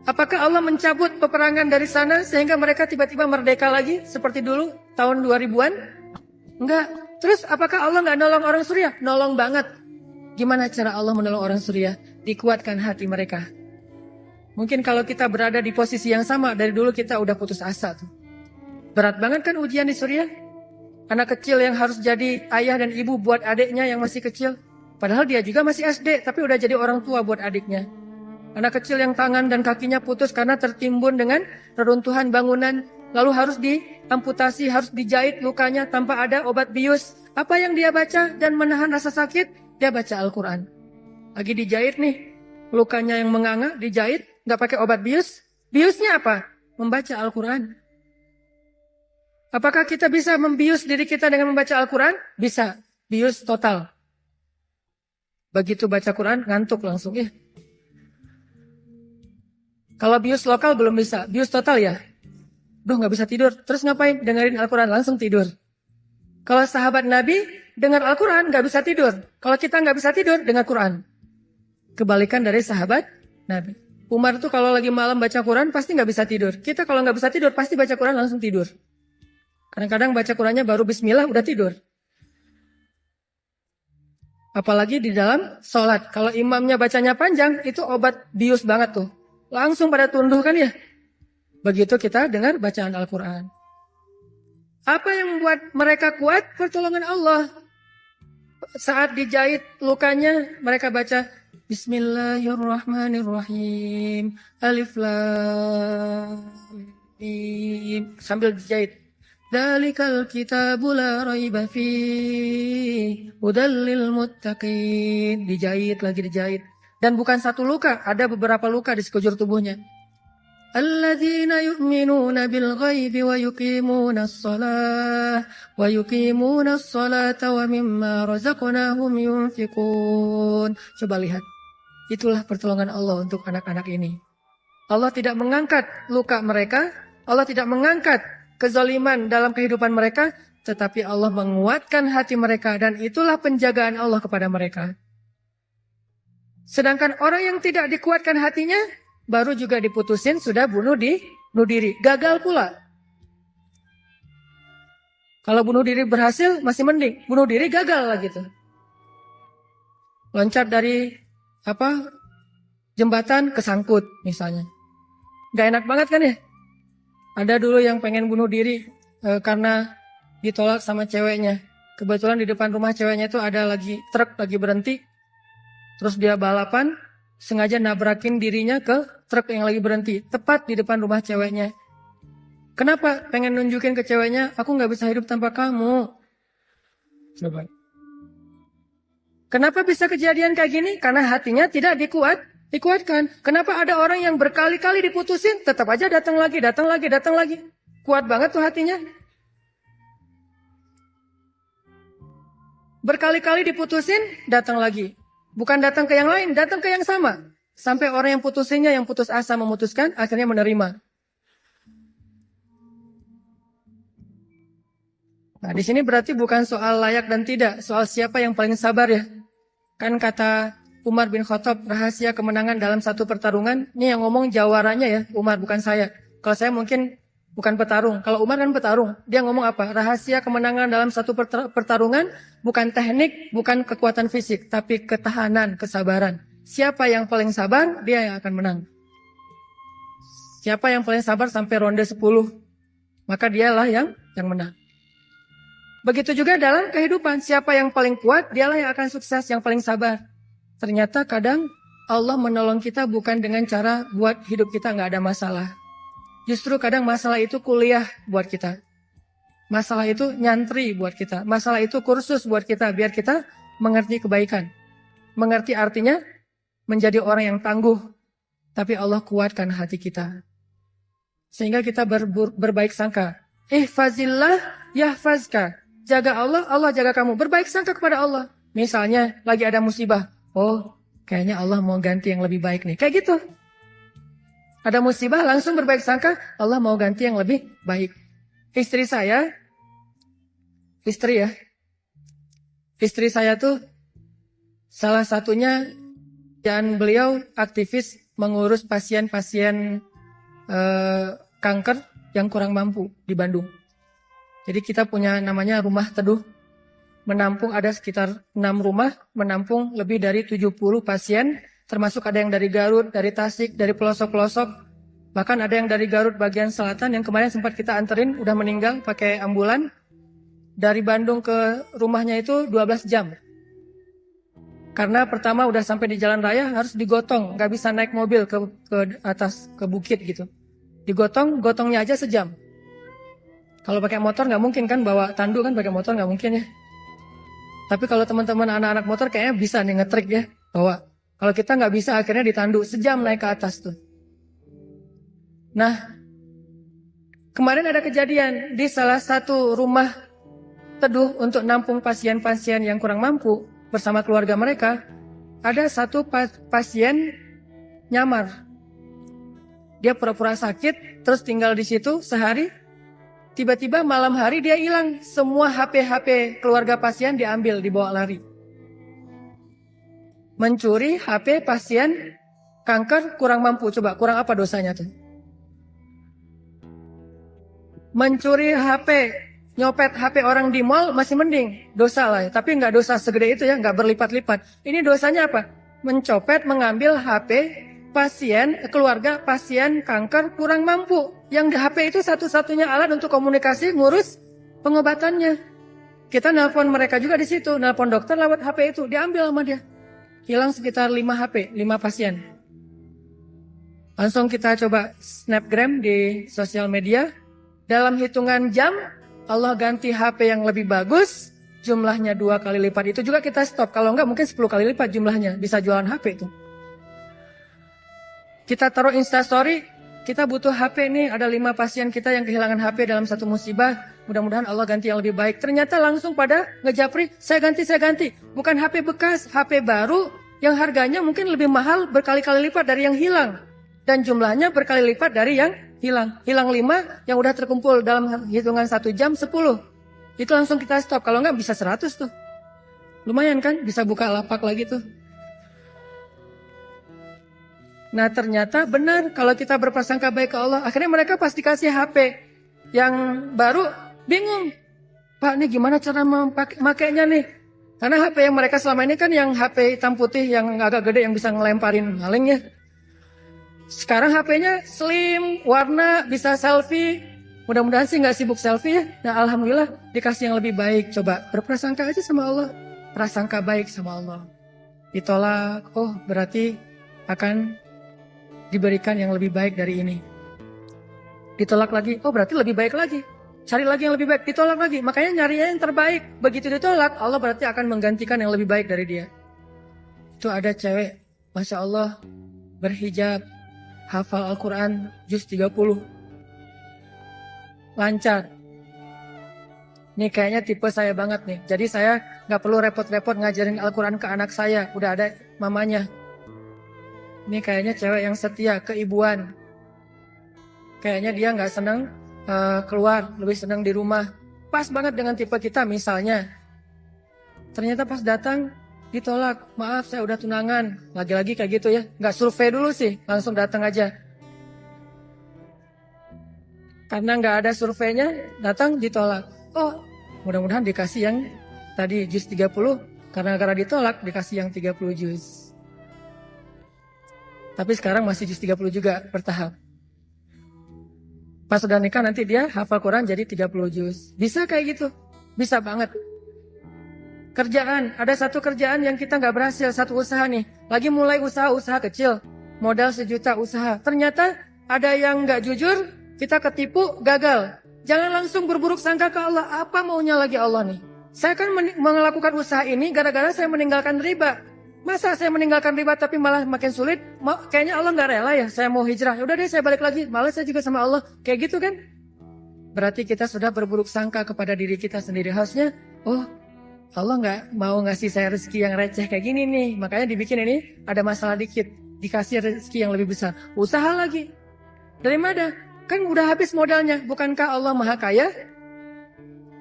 Apakah Allah mencabut peperangan dari sana sehingga mereka tiba-tiba merdeka lagi seperti dulu tahun 2000-an? Enggak. Terus apakah Allah nggak nolong orang Suriah? Nolong banget. Gimana cara Allah menolong orang Suriah? Dikuatkan hati mereka. Mungkin kalau kita berada di posisi yang sama, dari dulu kita udah putus asa tuh. Berat banget kan ujian di Suriah? Anak kecil yang harus jadi ayah dan ibu buat adiknya yang masih kecil. Padahal dia juga masih SD, tapi udah jadi orang tua buat adiknya. Anak kecil yang tangan dan kakinya putus karena tertimbun dengan reruntuhan bangunan. Lalu harus diamputasi, harus dijahit lukanya tanpa ada obat bius. Apa yang dia baca dan menahan rasa sakit? Dia baca Al-Quran. Lagi dijahit nih, lukanya yang menganga, dijahit, nggak pakai obat bius. Biusnya apa? Membaca Al-Quran. Apakah kita bisa membius diri kita dengan membaca Al-Quran? Bisa. Bius total. Begitu baca Quran, ngantuk langsung ya. Kalau bius lokal belum bisa. Bius total ya. Duh nggak bisa tidur. Terus ngapain? Dengerin Al-Quran, langsung tidur. Kalau sahabat Nabi dengar Al-Quran nggak bisa tidur. Kalau kita nggak bisa tidur, dengar Quran. Kebalikan dari sahabat Nabi. Umar tuh kalau lagi malam baca Quran pasti nggak bisa tidur. Kita kalau nggak bisa tidur pasti baca Quran langsung tidur. Kadang-kadang baca Qurannya baru Bismillah udah tidur. Apalagi di dalam sholat. Kalau imamnya bacanya panjang, itu obat bius banget tuh. Langsung pada tunduk kan ya. Begitu kita dengar bacaan Al-Quran. Apa yang membuat mereka kuat? Pertolongan Allah. Saat dijahit lukanya, mereka baca Bismillahirrahmanirrahim. Alif Lam Mim. Sambil dijahit. Dzalikal kitabu la raiba fihi hudal lil muttaqin. Dijahit lagi dijahit. Dan bukan satu luka, ada beberapa luka di sekujur tubuhnya. Alladzina yu'minuna bil ghaibi wa yuqimunas salata wa mimma razaqnahum yunfiqun. Coba lihat. Itulah pertolongan Allah untuk anak-anak ini. Allah tidak mengangkat luka mereka, Allah tidak mengangkat kezaliman dalam kehidupan mereka, tetapi Allah menguatkan hati mereka dan itulah penjagaan Allah kepada mereka. Sedangkan orang yang tidak dikuatkan hatinya, baru juga diputusin sudah bunuh diri. Gagal pula. Kalau bunuh diri berhasil masih mending, bunuh diri gagal lah gitu. Loncat dari jembatan kesangkut misalnya. Gak enak banget kan ya? Ada dulu yang pengen bunuh diri karena ditolak sama ceweknya. Kebetulan di depan rumah ceweknya itu ada truk lagi berhenti. Terus dia balapan, sengaja nabrakin dirinya ke truk yang lagi berhenti. Tepat di depan rumah ceweknya. Kenapa? Pengen nunjukin ke ceweknya, aku gak bisa hidup tanpa kamu. Coba. Kenapa bisa kejadian kayak gini? Karena hatinya tidak dikuatkan. Kenapa ada orang yang berkali-kali diputusin, tetap aja datang lagi. Kuat banget tuh hatinya. Berkali-kali diputusin, datang lagi. Bukan datang ke yang lain, datang ke yang sama. Sampai orang yang putusinnya, yang putus asa memutuskan, akhirnya menerima. Nah, di sini berarti bukan soal layak dan tidak, soal siapa yang paling sabar ya. Kan kata Umar bin Khattab, rahasia kemenangan dalam satu pertarungan, ini yang ngomong jawaranya ya, Umar bukan saya. Kalau saya mungkin bukan petarung, kalau Umar kan petarung. Dia ngomong apa? Rahasia kemenangan dalam satu pertarungan, bukan teknik, bukan kekuatan fisik, tapi ketahanan, kesabaran. Siapa yang paling sabar, dia yang akan menang. Siapa yang paling sabar sampai ronde 10, maka dialah yang menang. Begitu juga dalam kehidupan, siapa yang paling kuat, dialah yang akan sukses, yang paling sabar. Ternyata kadang Allah menolong kita bukan dengan cara buat hidup kita nggak ada masalah. Justru kadang masalah itu kuliah buat kita. Masalah itu nyantri buat kita. Masalah itu kursus buat kita, biar kita mengerti kebaikan. Mengerti artinya menjadi orang yang tangguh. Tapi Allah kuatkan hati kita. Sehingga kita berbaik sangka. Ihfazillah yahfazka. Jaga Allah, Allah jaga kamu. Berbaik sangka kepada Allah. Misalnya lagi ada musibah. Oh, kayaknya Allah mau ganti yang lebih baik nih. Kayak gitu. Ada musibah langsung berbaik sangka, Allah mau ganti yang lebih baik. Istri saya tuh salah satunya, dan beliau aktivis mengurus pasien-pasien kanker yang kurang mampu di Bandung. Jadi kita punya namanya Rumah Teduh. Menampung ada sekitar 6 rumah, menampung lebih dari 70 pasien, termasuk ada yang dari Garut, dari Tasik, dari pelosok-pelosok. Bahkan ada yang dari Garut bagian selatan yang kemarin sempat kita anterin, udah meninggal pakai ambulan. Dari Bandung ke rumahnya itu 12 jam. Karena pertama udah sampai di jalan raya harus digotong, nggak bisa naik mobil ke atas, ke bukit gitu. Gotongnya aja sejam. Kalau pakai motor nggak mungkin kan, bawa tandu kan, pakai motor nggak mungkin ya. Tapi kalau teman-teman anak-anak motor kayaknya bisa nih ngetrik ya, bawa. Kalau kita nggak bisa akhirnya ditandu, sejam naik ke atas tuh. Nah, kemarin ada kejadian di salah satu rumah teduh untuk nampung pasien-pasien yang kurang mampu bersama keluarga mereka. Ada satu pasien nyamar. Dia pura-pura sakit, terus tinggal di situ sehari. Tiba-tiba malam hari dia hilang. Semua HP keluarga pasien diambil, dibawa lari. Mencuri HP pasien kanker kurang mampu. Coba, kurang apa dosanya tuh? Mencuri HP Nyopet HP orang di mall masih mending, dosa lah ya. Tapi nggak dosa segede itu ya, nggak berlipat-lipat. Ini dosanya apa? Mencopet, mengambil HP pasien, keluarga pasien kanker kurang mampu. Yang HP itu satu-satunya alat untuk komunikasi, ngurus pengobatannya. Kita nelpon mereka juga di situ, nelpon dokter lewat HP itu, diambil sama dia. Hilang sekitar 5 HP, 5 pasien. Langsung kita coba snapgram di sosial media. Dalam hitungan jam, Allah ganti HP yang lebih bagus, jumlahnya 2 kali lipat. Itu juga kita stop. Kalau enggak mungkin 10 kali lipat jumlahnya. Bisa jualan HP itu. Kita taruh instastory, kita butuh HP nih. Ada 5 pasien kita yang kehilangan HP dalam satu musibah. Mudah-mudahan Allah ganti yang lebih baik. Ternyata langsung pada ngejapri, saya ganti. Bukan HP bekas, HP baru yang harganya mungkin lebih mahal berkali-kali lipat dari yang hilang. Dan jumlahnya berkali lipat dari yang hilang. Hilang 5, yang udah terkumpul dalam hitungan 1 jam 10. Itu langsung kita stop. Kalau enggak bisa 100 tuh. Lumayan kan? Bisa buka lapak lagi tuh. Nah ternyata benar kalau kita berprasangka baik ke Allah. Akhirnya mereka pas dikasih HP yang baru bingung. Pak ini gimana cara memakainya nih? Karena HP yang mereka selama ini kan yang HP hitam putih yang agak gede yang bisa ngelemparin maling ya. Sekarang HP-nya slim, warna, bisa selfie. Mudah-mudahan sih nggak sibuk selfie ya. Nah alhamdulillah dikasih yang lebih baik. Coba berprasangka aja sama Allah. Prasangka baik sama Allah. Ditolak, oh berarti akan diberikan yang lebih baik dari ini. Ditolak lagi, oh berarti lebih baik lagi. Cari lagi yang lebih baik, ditolak lagi. Makanya nyari yang terbaik. Begitu ditolak, Allah berarti akan menggantikan yang lebih baik dari dia. Itu ada cewek, Masya Allah, berhijab, hafal Al-Quran, juz 30. Lancar. Ini kayaknya tipe saya banget nih. Jadi saya gak perlu repot-repot ngajarin Al-Quran ke anak saya. Udah ada mamanya. Ini kayaknya cewek yang setia, keibuan. Kayaknya dia gak senang keluar, lebih senang di rumah. Pas banget dengan tipe kita misalnya. Ternyata pas datang ditolak, maaf saya udah tunangan. Lagi-lagi kayak gitu ya, gak survei dulu sih, langsung datang aja. Karena gak ada surveinya, datang ditolak. Oh, mudah-mudahan dikasih yang tadi juz 30, karena ditolak dikasih yang 30 juz. Tapi sekarang masih juz 30 juga bertahap. Pas sudah nikah nanti dia hafal Quran jadi 30 juz. Bisa kayak gitu, bisa banget. Kerjaan, ada satu kerjaan yang kita nggak berhasil, satu usaha nih. Lagi mulai usaha kecil, modal 1 juta usaha. Ternyata ada yang nggak jujur, kita ketipu, gagal. Jangan langsung berburuk sangka ke Allah. Apa maunya lagi Allah nih? Saya kan melakukan usaha ini gara-gara saya meninggalkan riba. Masa saya meninggalkan riba tapi malah makin sulit? Kayaknya Allah nggak rela ya. Saya mau hijrah. Udah deh saya balik lagi. Malah saya juga sama Allah. Kayak gitu kan? Berarti kita sudah berburuk sangka kepada diri kita sendiri. Harusnya, oh Allah nggak mau ngasih saya rezeki yang receh kayak gini nih. Makanya dibikin ini ada masalah dikit. Dikasih rezeki yang lebih besar. Usaha lagi. Dari mana? Kan udah habis modalnya. Bukankah Allah maha kaya?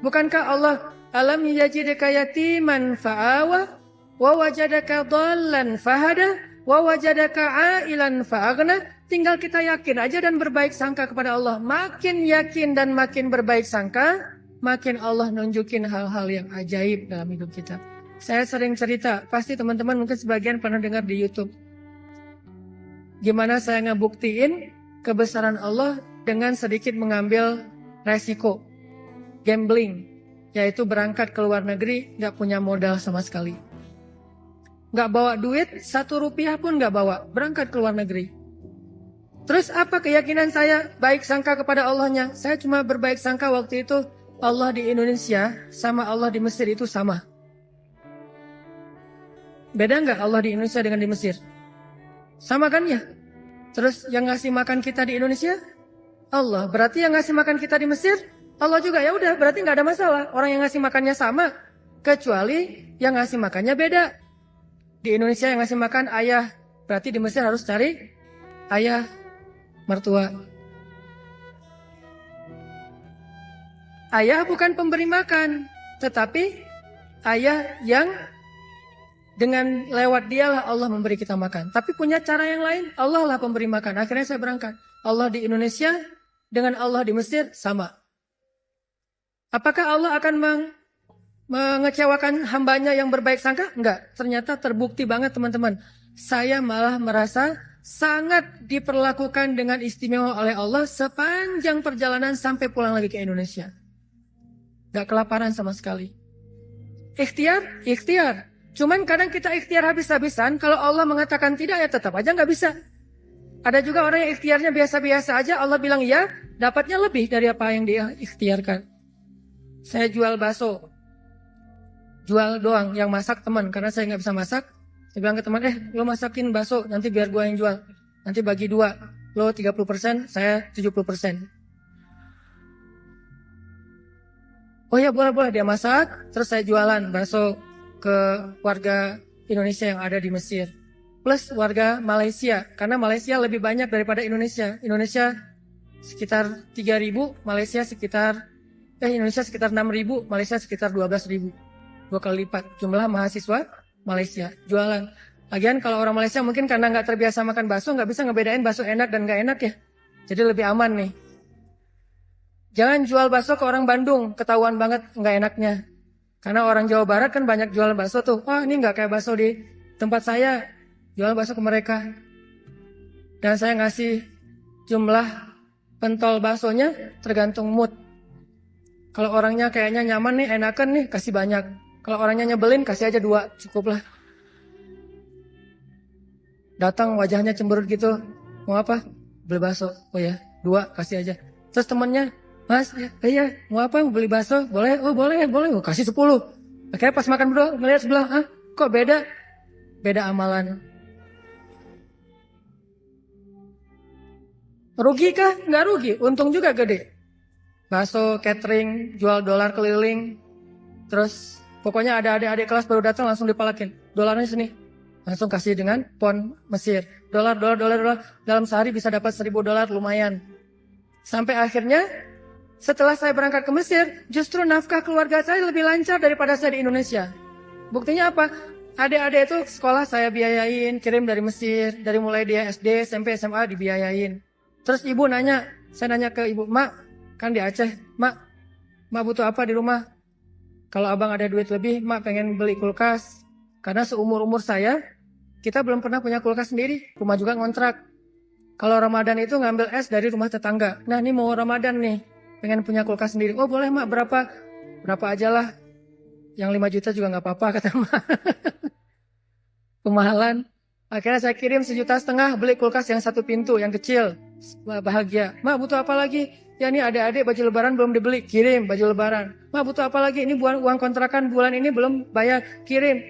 Bukankah Allah alam yajidka yatiman fa'awa wa wajadaka dhallan fahada wa wajadaka ailan fa'aghna. Tinggal kita yakin aja dan berbaik sangka kepada Allah. Makin yakin dan makin berbaik sangka, makin Allah nunjukin hal-hal yang ajaib dalam hidup kita. Saya sering cerita, pasti teman-teman mungkin sebagian pernah dengar di YouTube. Gimana saya ngebuktiin kebesaran Allah dengan sedikit mengambil resiko. Gambling, yaitu berangkat ke luar negeri, gak punya modal sama sekali. Gak bawa duit, 1 rupiah pun gak bawa, berangkat ke luar negeri. Terus apa keyakinan saya baik sangka kepada Allahnya? Saya cuma berbaik sangka waktu itu Allah di Indonesia sama Allah di Mesir itu sama. Beda nggak Allah di Indonesia dengan di Mesir? Sama kan ya? Terus yang ngasih makan kita di Indonesia? Allah. Berarti yang ngasih makan kita di Mesir? Allah juga. Ya udah, berarti nggak ada masalah. Orang yang ngasih makannya sama. Kecuali yang ngasih makannya beda. Di Indonesia yang ngasih makan ayah. Berarti di Mesir harus cari ayah mertua. Ayah bukan pemberi makan, tetapi ayah yang dengan lewat dialah Allah memberi kita makan. Tapi punya cara yang lain, Allah lah pemberi makan. Akhirnya saya berangkat. Allah di Indonesia dengan Allah di Mesir sama. Apakah Allah akan mengecewakan hambanya yang berbaik sangka? Enggak. Ternyata terbukti banget teman-teman. Saya malah merasa sangat diperlakukan dengan istimewa oleh Allah sepanjang perjalanan sampai pulang lagi ke Indonesia. Gak kelaparan sama sekali. Ikhtiar, ikhtiar. Cuman kadang kita ikhtiar habis-habisan, kalau Allah mengatakan tidak ya tetap aja gak bisa. Ada juga orang yang ikhtiarnya biasa-biasa aja, Allah bilang iya, dapatnya lebih dari apa yang dia ikhtiarkan. Saya jual bakso. Jual doang, yang masak teman, karena saya nggak bisa masak. Saya bilang ke teman, lo masakin bakso, nanti biar gue yang jual. Nanti bagi 2, lo 30%, saya 70%. Oh ya boleh, dia masak, terus saya jualan bakso ke warga Indonesia yang ada di Mesir. Plus warga Malaysia, karena Malaysia lebih banyak daripada Indonesia. Indonesia sekitar 3.000, Indonesia sekitar 6.000, Malaysia sekitar 12.000. 2 kali lipat jumlah mahasiswa Malaysia jualan. Lagian kalau orang Malaysia mungkin karena nggak terbiasa makan bakso, nggak bisa ngebedain bakso enak dan nggak enak ya. Jadi lebih aman nih. Jangan jual bakso ke orang Bandung, ketahuan banget nggak enaknya. Karena orang Jawa Barat kan banyak jual bakso tuh. Wah ini nggak kayak bakso di tempat saya, jual bakso ke mereka. Dan saya ngasih jumlah pentol baksonya tergantung mood. Kalau orangnya kayaknya nyaman nih, enakan nih, kasih banyak. Kalau orangnya nyebelin, kasih aja 2, cukup lah. Datang wajahnya cemberut gitu, mau apa? Beli bakso. Oh ya, 2, kasih aja. Terus temennya, Mas, iya, mau apa? Beli bakso? Boleh? Oh boleh. Oh, kasih 10. Akhirnya pas makan berdua, ngeliat sebelah, kok beda? Beda amalan. Rugi kah? Nggak rugi, untung juga gede. Bakso, catering, jual dolar keliling, terus pokoknya ada adik-adik kelas baru datang langsung dipalakin. Dolarnya sini. Langsung kasih dengan pon Mesir. Dolar. Dalam sehari bisa dapat $1.000 lumayan. Sampai akhirnya setelah saya berangkat ke Mesir, justru nafkah keluarga saya lebih lancar daripada saya di Indonesia. Buktinya apa? Adik-adik itu sekolah saya biayain, kirim dari Mesir. Dari mulai dia SD, SMP, SMA dibiayain. Terus ibu nanya, saya nanya ke ibu, Mak, kan di Aceh, Mak butuh apa di rumah? Kalau abang ada duit lebih, Mak pengen beli kulkas. Karena seumur-umur saya, kita belum pernah punya kulkas sendiri. Rumah juga ngontrak. Kalau Ramadan itu ngambil es dari rumah tetangga. Nah ini mau Ramadan nih, pengen punya kulkas sendiri. Oh boleh Mak, berapa? Berapa aja lah. Yang 5 juta juga gak apa-apa, kata Mak. Kemahalan. Akhirnya saya kirim 1,5 juta beli kulkas yang 1 pintu, yang kecil. Bahagia. Mak butuh apa lagi? Ya ini adik-adik baju lebaran belum dibeli, kirim baju lebaran. Mak butuh apa lagi? Ini uang kontrakan bulan ini belum bayar, kirim.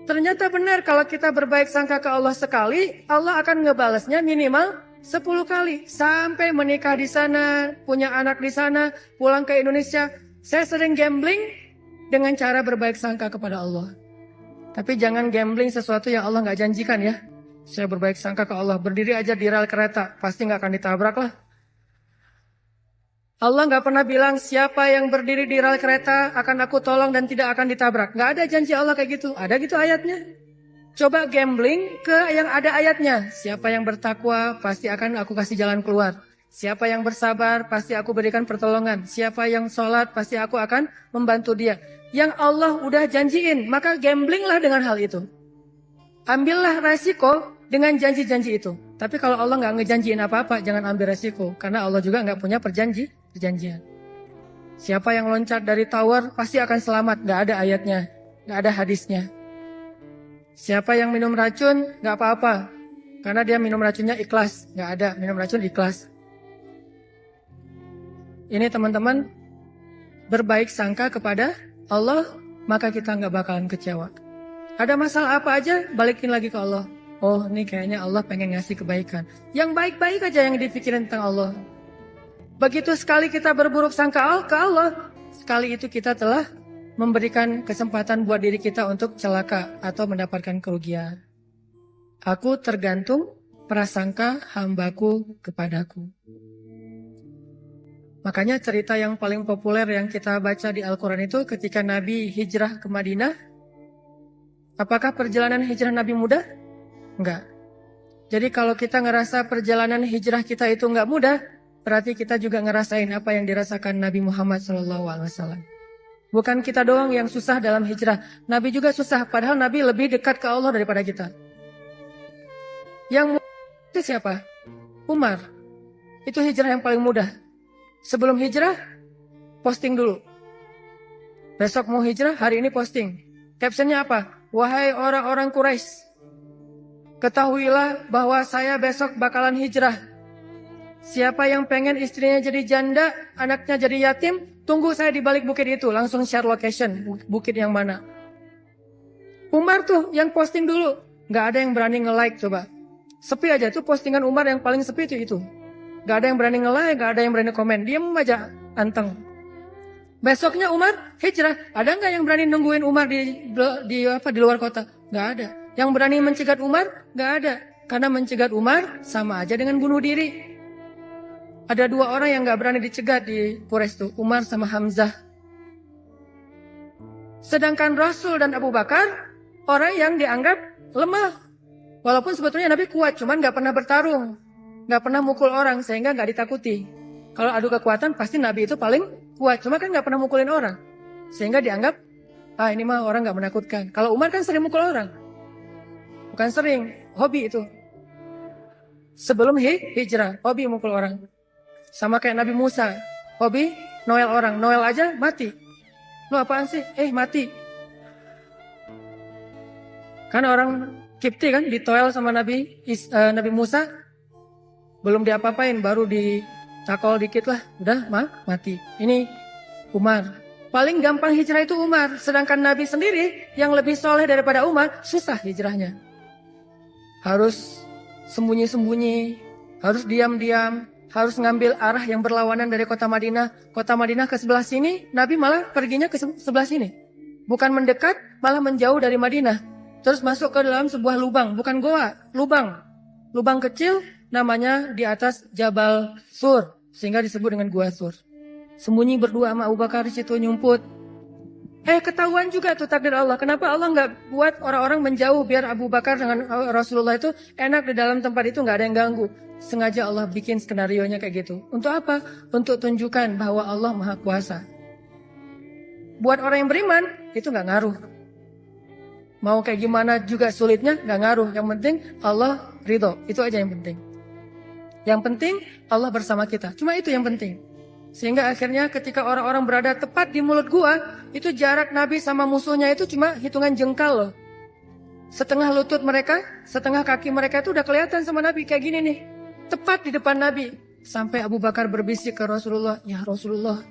Ternyata benar kalau kita berbaik sangka ke Allah sekali, Allah akan ngebalasnya minimal 10 kali. Sampai menikah di sana, punya anak di sana, pulang ke Indonesia. Saya sering gambling dengan cara berbaik sangka kepada Allah. Tapi jangan gambling sesuatu yang Allah nggak janjikan ya. Saya berbaik sangka ke Allah, berdiri aja di rel kereta, pasti nggak akan ditabrak lah. Allah nggak pernah bilang siapa yang berdiri di rel kereta akan aku tolong dan tidak akan ditabrak. Nggak ada janji Allah kayak gitu. Ada gitu ayatnya. Coba gambling ke yang ada ayatnya. Siapa yang bertakwa pasti akan aku kasih jalan keluar. Siapa yang bersabar pasti aku berikan pertolongan. Siapa yang sholat pasti aku akan membantu dia. Yang Allah udah janjiin, maka gamblinglah dengan hal itu. Ambillah resiko dengan janji-janji itu. Tapi kalau Allah nggak ngejanjiin apa-apa, jangan ambil resiko. Karena Allah juga nggak punya perjanjian. Siapa yang loncat dari tower pasti akan selamat. Nggak ada ayatnya, nggak ada hadisnya. Siapa yang minum racun nggak apa-apa. Karena dia minum racunnya ikhlas. Nggak ada minum racun ikhlas. Ini teman-teman, berbaik sangka kepada Allah, maka kita nggak bakalan kecewa. Ada masalah apa aja, balikin lagi ke Allah. Oh, ini kayaknya Allah pengen ngasih kebaikan. Yang baik-baik aja yang dipikirin tentang Allah. Begitu sekali kita berburuk sangka ke Allah, sekali itu kita telah memberikan kesempatan buat diri kita untuk celaka atau mendapatkan kerugian. Aku tergantung prasangka hambaku kepadaku. Makanya cerita yang paling populer yang kita baca di Al-Quran itu ketika Nabi hijrah ke Madinah. Apakah perjalanan hijrah Nabi mudah? Enggak. Jadi kalau kita ngerasa perjalanan hijrah kita itu enggak mudah, berarti kita juga ngerasain apa yang dirasakan Nabi Muhammad SAW. Bukan kita doang yang susah dalam hijrah. Nabi juga susah, padahal Nabi lebih dekat ke Allah daripada kita. Yang mudah itu siapa? Umar. Itu hijrah yang paling mudah. Sebelum hijrah, posting dulu. Besok mau hijrah, hari ini posting. Captionnya apa? Wahai orang-orang Quraisy, ketahuilah bahwa saya besok bakalan hijrah. Siapa yang pengen istrinya jadi janda, anaknya jadi yatim, tunggu saya di balik bukit itu. Langsung share location, bukit yang mana. Umar tuh yang posting dulu. Gak ada yang berani nge-like coba. Sepi aja tuh postingan Umar yang paling sepi itu. Gak ada yang berani nge-like, gak ada yang berani komen. Diam aja, anteng. Besoknya Umar hijrah. Ada nggak yang berani nungguin Umar di luar kota? Nggak ada. Yang berani mencegat Umar? Nggak ada. Karena mencegat Umar sama aja dengan bunuh diri. Ada dua orang yang nggak berani dicegat di Quraisy tuh, Umar sama Hamzah. Sedangkan Rasul dan Abu Bakar orang yang dianggap lemah. Walaupun sebetulnya Nabi kuat, cuman nggak pernah bertarung, nggak pernah mukul orang sehingga nggak ditakuti. Kalau adu kekuatan pasti Nabi itu paling kuat, cuma kan nggak pernah mukulin orang, sehingga dianggap ini mah orang nggak menakutkan. Kalau Umar kan sering mukul orang, bukan sering, hobi itu. Sebelum hijrah, hobi mukul orang, sama kayak Nabi Musa, hobi Noel orang, Noel aja mati. Lu apaan sih? Mati. Kan orang Kipti kan ditoel sama Nabi Musa, belum diapa-apain, baru dicakol dikit lah, udah mati. Ini Umar. Paling gampang hijrah itu Umar. Sedangkan Nabi sendiri yang lebih soleh daripada Umar, susah hijrahnya. Harus sembunyi-sembunyi, harus diam-diam, harus ngambil arah yang berlawanan dari kota Madinah. Kota Madinah ke sebelah sini, Nabi malah perginya ke sebelah sini. Bukan mendekat, malah menjauh dari Madinah. Terus masuk ke dalam sebuah lubang, bukan goa, lubang. Lubang kecil, namanya di atas Jabal Sur, sehingga disebut dengan Gua Sur. Sembunyi berdua sama Abu Bakar di situ nyumput. Ketahuan juga tuh takdir Allah. Kenapa Allah nggak buat orang-orang menjauh biar Abu Bakar dengan Rasulullah itu enak di dalam tempat itu, nggak ada yang ganggu. Sengaja Allah bikin skenarionya kayak gitu. Untuk apa? Untuk tunjukkan bahwa Allah Maha Kuasa. Buat orang yang beriman itu nggak ngaruh. Mau kayak gimana juga sulitnya nggak ngaruh. Yang penting Allah ridho. Itu aja yang penting. Yang penting Allah bersama kita. Cuma itu yang penting. Sehingga akhirnya ketika orang-orang berada tepat di mulut gua, itu jarak Nabi sama musuhnya itu cuma hitungan jengkal loh. Setengah lutut mereka, setengah kaki mereka itu udah kelihatan sama Nabi kayak gini nih. Tepat di depan Nabi. Sampai Abu Bakar berbisik ke Rasulullah, "Ya Rasulullah,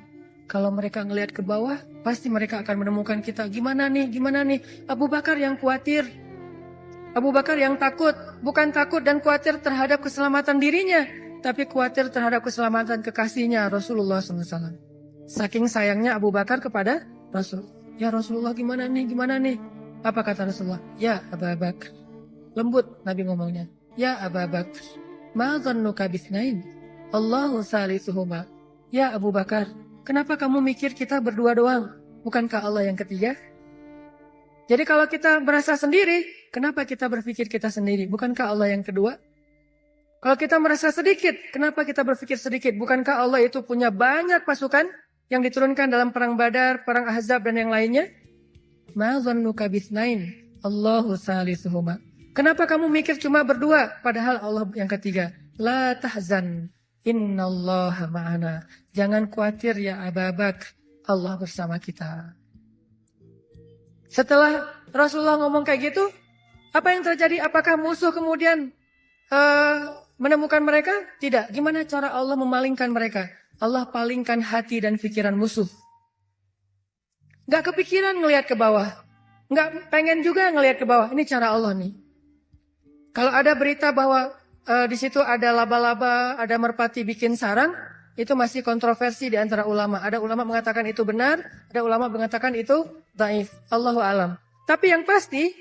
kalau mereka ngelihat ke bawah, pasti mereka akan menemukan kita. Gimana nih? Gimana nih?" Abu Bakar yang khawatir. Abu Bakar yang takut. Bukan takut dan khawatir terhadap keselamatan dirinya, tapi khawatir terhadap keselamatan kekasihnya Rasulullah SAW. Saking sayangnya Abu Bakar kepada Rasul. "Ya Rasulullah, gimana nih? Gimana nih?" Apa kata Rasulullah? "Ya Abu Bakar." Lembut Nabi ngomongnya. "Ya Abu Bakar, ma dhannuka bisnain? Allahu salisuhuma." Ya Abu Bakar, kenapa kamu mikir kita berdua doang? Bukankah Allah yang ketiga? Jadi kalau kita merasa sendiri, kenapa kita berpikir kita sendiri? Bukankah Allah yang kedua? Kalau kita merasa sedikit, kenapa kita berpikir sedikit? Bukankah Allah itu punya banyak pasukan yang diturunkan dalam perang Badar, perang Ahzab, dan yang lainnya? Ma dhannuka bisnain? Allahu salisuhuma. Kenapa kamu mikir cuma berdua, padahal Allah yang ketiga? La tahzan, innallaha ma'ana. Jangan khawatir ya Abu Bakar, Allah bersama kita. Setelah Rasulullah ngomong kayak gitu, apa yang terjadi? Apakah musuh kemudian menemukan mereka? Tidak. Gimana cara Allah memalingkan mereka? Allah palingkan hati dan pikiran musuh. Gak kepikiran ngelihat ke bawah. Gak pengen juga ngelihat ke bawah. Ini cara Allah nih. Kalau ada berita bahwa di situ ada laba-laba, ada merpati bikin sarang, itu masih kontroversi di antara ulama. Ada ulama mengatakan itu benar, ada ulama mengatakan itu dhaif. Allahu alam. Tapi yang pasti,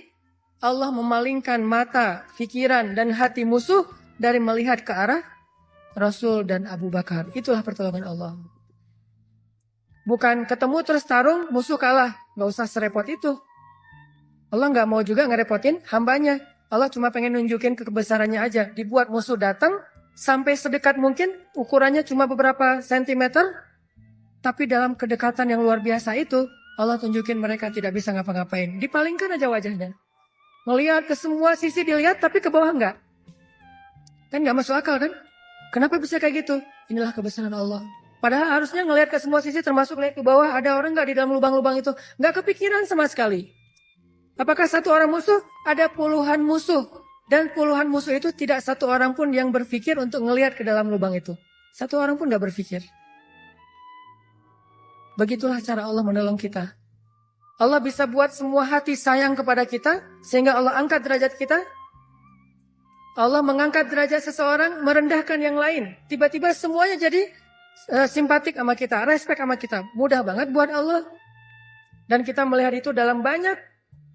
Allah memalingkan mata, pikiran, dan hati musuh dari melihat ke arah Rasul dan Abu Bakar. Itulah pertolongan Allah. Bukan ketemu terus tarung, musuh kalah. Gak usah serepot itu. Allah gak mau juga ngerepotin hambanya. Allah cuma pengen nunjukin kebesarannya aja. Dibuat musuh datang, sampai sedekat mungkin, ukurannya cuma beberapa sentimeter, tapi dalam kedekatan yang luar biasa itu, Allah tunjukin mereka tidak bisa ngapa-ngapain. Dipalingkan aja wajahnya. Melihat ke semua sisi dilihat, tapi ke bawah enggak. Kan nggak masuk akal kan? Kenapa bisa kayak gitu? Inilah kebesaran Allah. Padahal harusnya ngelihat ke semua sisi, termasuk lihat ke bawah, ada orang nggak di dalam lubang-lubang itu. Nggak kepikiran sama sekali. Apakah satu orang musuh? Ada puluhan musuh. Dan puluhan musuh itu tidak satu orang pun yang berpikir untuk ngelihat ke dalam lubang itu. Satu orang pun nggak berpikir. Begitulah cara Allah menolong kita. Allah bisa buat semua hati sayang kepada kita, sehingga Allah angkat derajat kita. Allah mengangkat derajat seseorang, merendahkan yang lain. Tiba-tiba semuanya jadi simpatik sama kita, respect sama kita. Mudah banget buat Allah. Dan kita melihat itu dalam banyak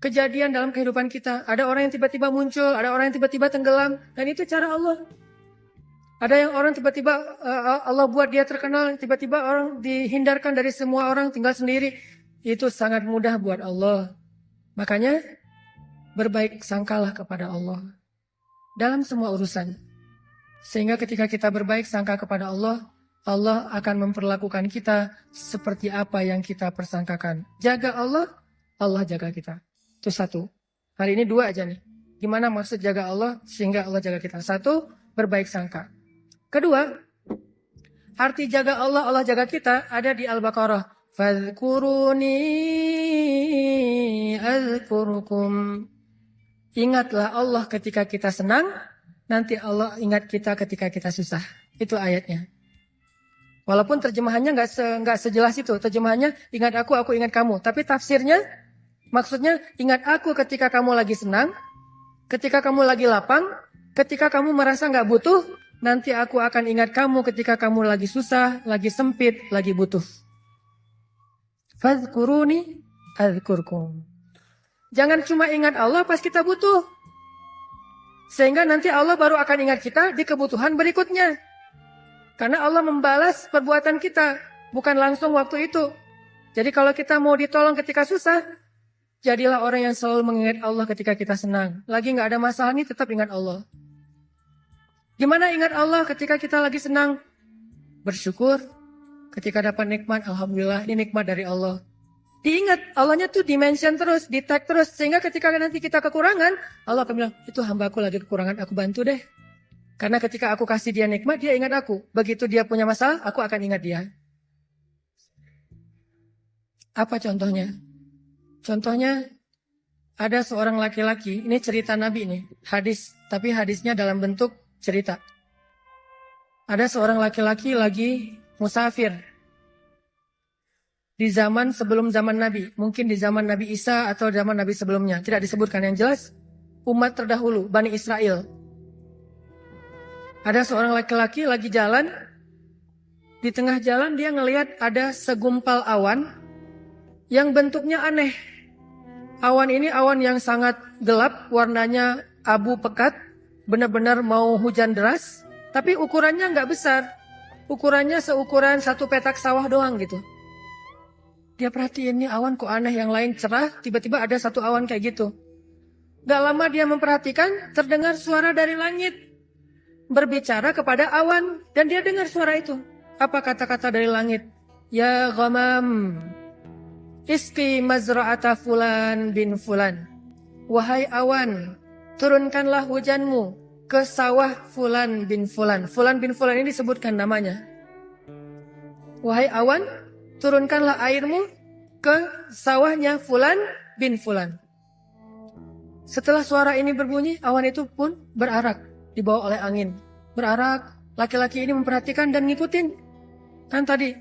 kejadian dalam kehidupan kita. Ada orang yang tiba-tiba muncul, ada orang yang tiba-tiba tenggelam. Dan itu cara Allah. Ada yang orang tiba-tiba Allah buat dia terkenal, tiba-tiba orang dihindarkan dari semua orang, tinggal sendiri. Itu sangat mudah buat Allah. Makanya berbaik sangkalah kepada Allah dalam semua urusan. Sehingga ketika kita berbaik sangka kepada Allah, Allah akan memperlakukan kita seperti apa yang kita persangkakan. Jaga Allah, Allah jaga kita. Itu satu. Hari ini dua aja nih. Gimana maksud jaga Allah sehingga Allah jaga kita? Satu, berbaik sangka. Kedua, arti jaga Allah, Allah jaga kita ada di Al-Baqarah. Fadhkuruni azkurukum. Ingatlah Allah ketika kita senang, nanti Allah ingat kita ketika kita susah. Itu ayatnya. Walaupun terjemahannya nggak sejelas itu. Terjemahannya ingat aku ingat kamu. Tapi tafsirnya, maksudnya ingat aku ketika kamu lagi senang, ketika kamu lagi lapang, ketika kamu merasa nggak butuh, nanti aku akan ingat kamu ketika kamu lagi susah, lagi sempit, lagi butuh. Fadhkuruni adzkurkum. Jangan cuma ingat Allah pas kita butuh. Sehingga nanti Allah baru akan ingat kita di kebutuhan berikutnya. Karena Allah membalas perbuatan kita, bukan langsung waktu itu. Jadi kalau kita mau ditolong ketika susah, jadilah orang yang selalu mengingat Allah ketika kita senang. Lagi nggak ada masalah nih, tetap ingat Allah. Gimana ingat Allah ketika kita lagi senang? Bersyukur. Ketika dapat nikmat, alhamdulillah ini nikmat dari Allah. Diingat, Allahnya tuh dimention terus, di-tag terus. Sehingga ketika nanti kita kekurangan, Allah akan bilang, itu hambaku lagi kekurangan, aku bantu deh. Karena ketika aku kasih dia nikmat, dia ingat aku. Begitu dia punya masalah, aku akan ingat dia. Apa contohnya? Contohnya, ada seorang laki-laki, ini cerita Nabi nih, hadis. Tapi hadisnya dalam bentuk cerita. Ada seorang laki-laki lagi musafir. Di zaman sebelum zaman Nabi. Mungkin di zaman Nabi Isa atau zaman Nabi sebelumnya. Tidak disebutkan, yang jelas umat terdahulu, Bani Israel. Ada seorang laki-laki lagi jalan. Di tengah jalan dia ngelihat ada segumpal awan yang bentuknya aneh. Awan ini awan yang sangat gelap, warnanya abu pekat. Benar-benar mau hujan deras. Tapi ukurannya nggak besar. Ukurannya seukuran satu petak sawah doang gitu. Dia perhatiin nih awan kok aneh, yang lain cerah, tiba-tiba ada satu awan kayak gitu. Gak lama dia memperhatikan, terdengar suara dari langit. Berbicara kepada awan, dan dia dengar suara itu. Apa kata-kata dari langit? Ya ghamam, iski mazra'ata fulan bin fulan. Wahai awan, turunkanlah hujanmu ke sawah fulan bin fulan. Fulan bin fulan ini disebutkan namanya. Wahai awan, turunkanlah airmu ke sawahnya fulan bin fulan. Setelah suara ini berbunyi, awan itu pun berarak, dibawa oleh angin. Berarak, laki-laki ini memperhatikan dan ngikutin. Kan tadi,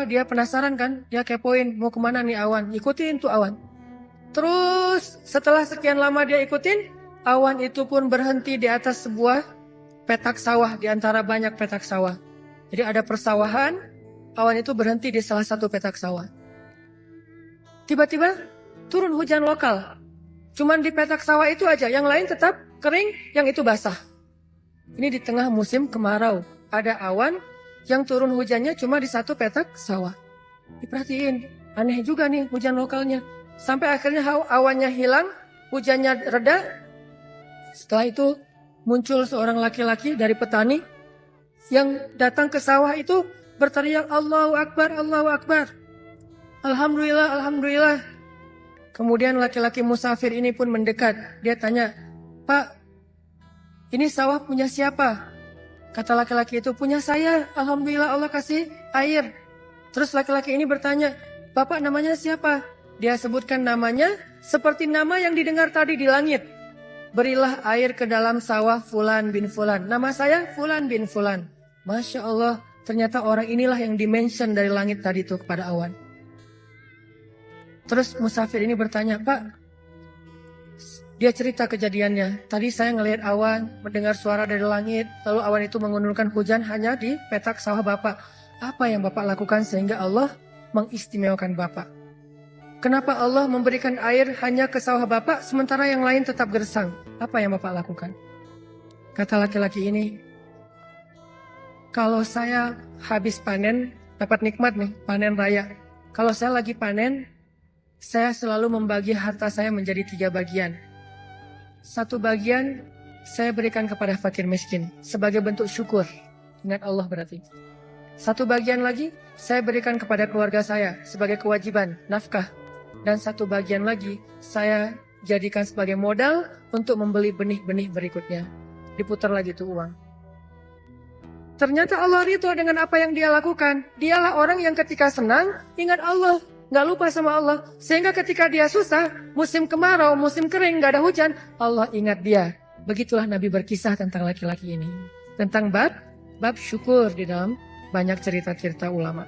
dia penasaran kan? Dia kepoin, mau kemana nih awan? Ikutin tuh awan. Terus setelah sekian lama dia ikutin, awan itu pun berhenti di atas sebuah petak sawah, di antara banyak petak sawah. Jadi ada persawahan, awan itu berhenti di salah satu petak sawah. Tiba-tiba turun hujan lokal. Cuman di petak sawah itu aja, yang lain tetap kering, yang itu basah. Ini di tengah musim kemarau. Ada awan yang turun hujannya cuma di satu petak sawah. Diperhatiin, aneh juga nih hujan lokalnya. Sampai akhirnya awannya hilang, hujannya reda. Setelah itu muncul seorang laki-laki dari petani yang datang ke sawah itu berteriak Allahu Akbar, Allahu Akbar. Alhamdulillah, Alhamdulillah. Kemudian laki-laki musafir ini pun mendekat. Dia tanya, Pak, ini sawah punya siapa? Kata laki-laki itu, punya saya. Alhamdulillah Allah kasih air. Terus laki-laki ini bertanya, Bapak namanya siapa? Dia sebutkan namanya seperti nama yang didengar tadi di langit. Berilah air ke dalam sawah Fulan bin Fulan. Nama saya Fulan bin Fulan. Masya Allah, ternyata orang inilah yang dimention dari langit tadi itu kepada awan. Terus musafir ini bertanya, Pak, dia cerita kejadiannya. Tadi saya ngelihat awan, mendengar suara dari langit, lalu awan itu mengundurkan hujan hanya di petak sawah Bapak. Apa yang Bapak lakukan sehingga Allah mengistimewakan Bapak? Kenapa Allah memberikan air hanya ke sawah Bapak, sementara yang lain tetap gersang? Apa yang Bapak lakukan? Kata laki-laki ini, kalau saya habis panen, dapat nikmat nih, panen raya. Kalau saya lagi panen, saya selalu membagi harta saya menjadi 3 bagian. 1 bagian saya berikan kepada fakir miskin sebagai bentuk syukur. Ingat Allah berarti. 1 bagian lagi saya berikan kepada keluarga saya sebagai kewajiban, nafkah. Dan 1 bagian lagi saya jadikan sebagai modal untuk membeli benih-benih berikutnya. Diputar lagi tuh uang. Ternyata Allah ridho dengan apa yang dia lakukan. Dialah orang yang ketika senang ingat Allah. Gak lupa sama Allah. Sehingga ketika dia susah, musim kemarau, musim kering, gak ada hujan, Allah ingat dia. Begitulah Nabi berkisah tentang laki-laki ini. Tentang bab syukur di dalam banyak cerita-cerita ulama.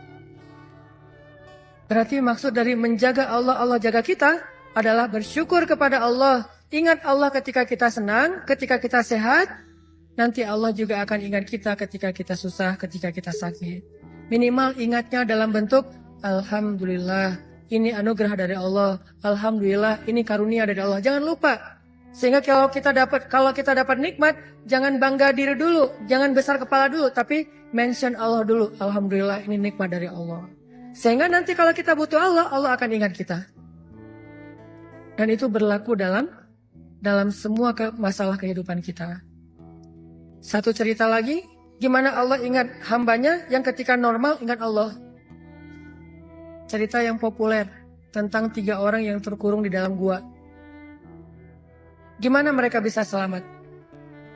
Berarti maksud dari menjaga Allah, Allah jaga kita adalah bersyukur kepada Allah. Ingat Allah ketika kita senang, ketika kita sehat. Nanti Allah juga akan ingat kita ketika kita susah, ketika kita sakit. Minimal ingatnya dalam bentuk Alhamdulillah, ini anugerah dari Allah. Alhamdulillah, ini karunia dari Allah. Jangan lupa. Sehingga kalau kita dapat nikmat, jangan bangga diri dulu, jangan besar kepala dulu, tapi mention Allah dulu. Alhamdulillah, ini nikmat dari Allah. Sehingga nanti kalau kita butuh Allah, Allah akan ingat kita. Dan itu berlaku dalam semua masalah kehidupan kita. Satu cerita lagi, gimana Allah ingat hambanya yang ketika normal ingat Allah. Cerita yang populer tentang 3 orang yang terkurung di dalam gua. Gimana mereka bisa selamat?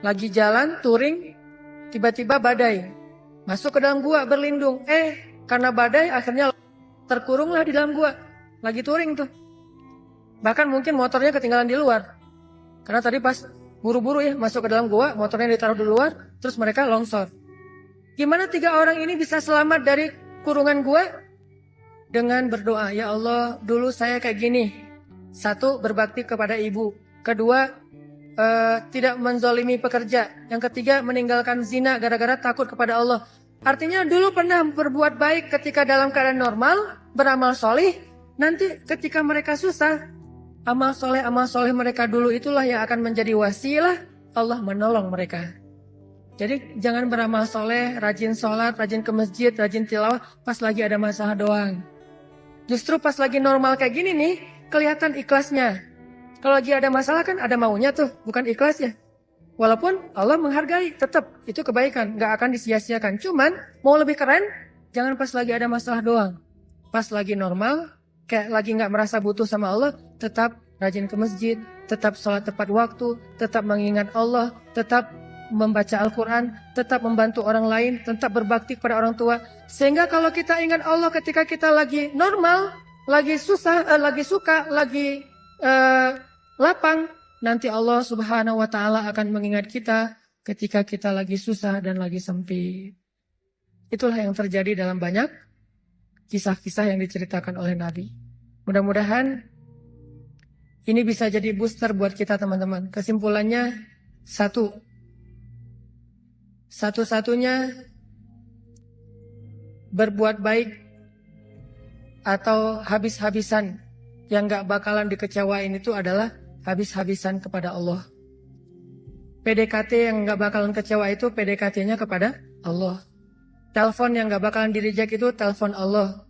Lagi jalan, touring, tiba-tiba badai. Masuk ke dalam gua, berlindung. Karena badai akhirnya terkurunglah di dalam gua. Lagi touring tuh. Bahkan mungkin motornya ketinggalan di luar. Karena tadi pas buru-buru ya masuk ke dalam gua, motornya ditaruh di luar, terus mereka longsor. Gimana 3 orang ini bisa selamat dari kurungan gua? Dengan berdoa, ya Allah, dulu saya kayak gini. 1, berbakti kepada ibu. 2, tidak menzolimi pekerja. Yang 3, meninggalkan zina gara-gara takut kepada Allah. Artinya dulu pernah berbuat baik ketika dalam keadaan normal, beramal soleh. Nanti ketika mereka susah, amal soleh mereka dulu itulah yang akan menjadi wasilah Allah menolong mereka. Jadi jangan beramal soleh, rajin sholat, rajin ke masjid, rajin tilawah pas lagi ada masalah doang. Justru pas lagi normal kayak gini nih, kelihatan ikhlasnya. Kalau lagi ada masalah kan ada maunya tuh, bukan ikhlas ya. Walaupun Allah menghargai, tetap itu kebaikan, gak akan disia-siakan. Cuman mau lebih keren, jangan pas lagi ada masalah doang. Pas lagi normal, kayak lagi gak merasa butuh sama Allah, tetap rajin ke masjid, tetap sholat tepat waktu, tetap mengingat Allah, tetap membaca Al-Quran, tetap membantu orang lain, tetap berbakti kepada orang tua. Sehingga kalau kita ingat Allah ketika kita lagi normal, lagi susah, lagi suka, lagi lapang, nanti Allah Subhanahu wa Ta'ala akan mengingat kita ketika kita lagi susah dan lagi sempit. Itulah yang terjadi dalam banyak kisah-kisah yang diceritakan oleh Nabi. Mudah-mudahan ini bisa jadi booster buat kita teman-teman. Kesimpulannya, 1, satu-satunya berbuat baik atau habis-habisan yang gak bakalan dikecewain itu adalah habis-habisan kepada Allah. PDKT yang gak bakalan kecewa itu PDKT-nya kepada Allah. Telepon yang gak bakalan di-reject itu telepon Allah.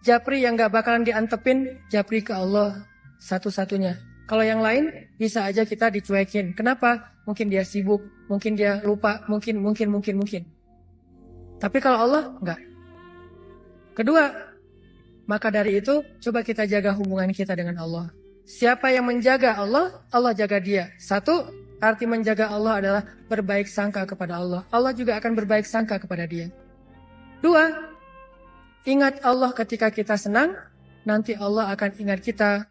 Japri yang gak bakalan diantepin, japri ke Allah. Satu-satunya. Kalau yang lain bisa aja kita dicuekin. Kenapa? Mungkin dia sibuk, mungkin dia lupa, mungkin. Tapi kalau Allah, enggak. Kedua, maka dari itu coba kita jaga hubungan kita dengan Allah. Siapa yang menjaga Allah, Allah jaga dia. Satu, arti menjaga Allah adalah berbaik sangka kepada Allah. Allah juga akan berbaik sangka kepada dia. Dua, ingat Allah ketika kita senang, nanti Allah akan ingat kita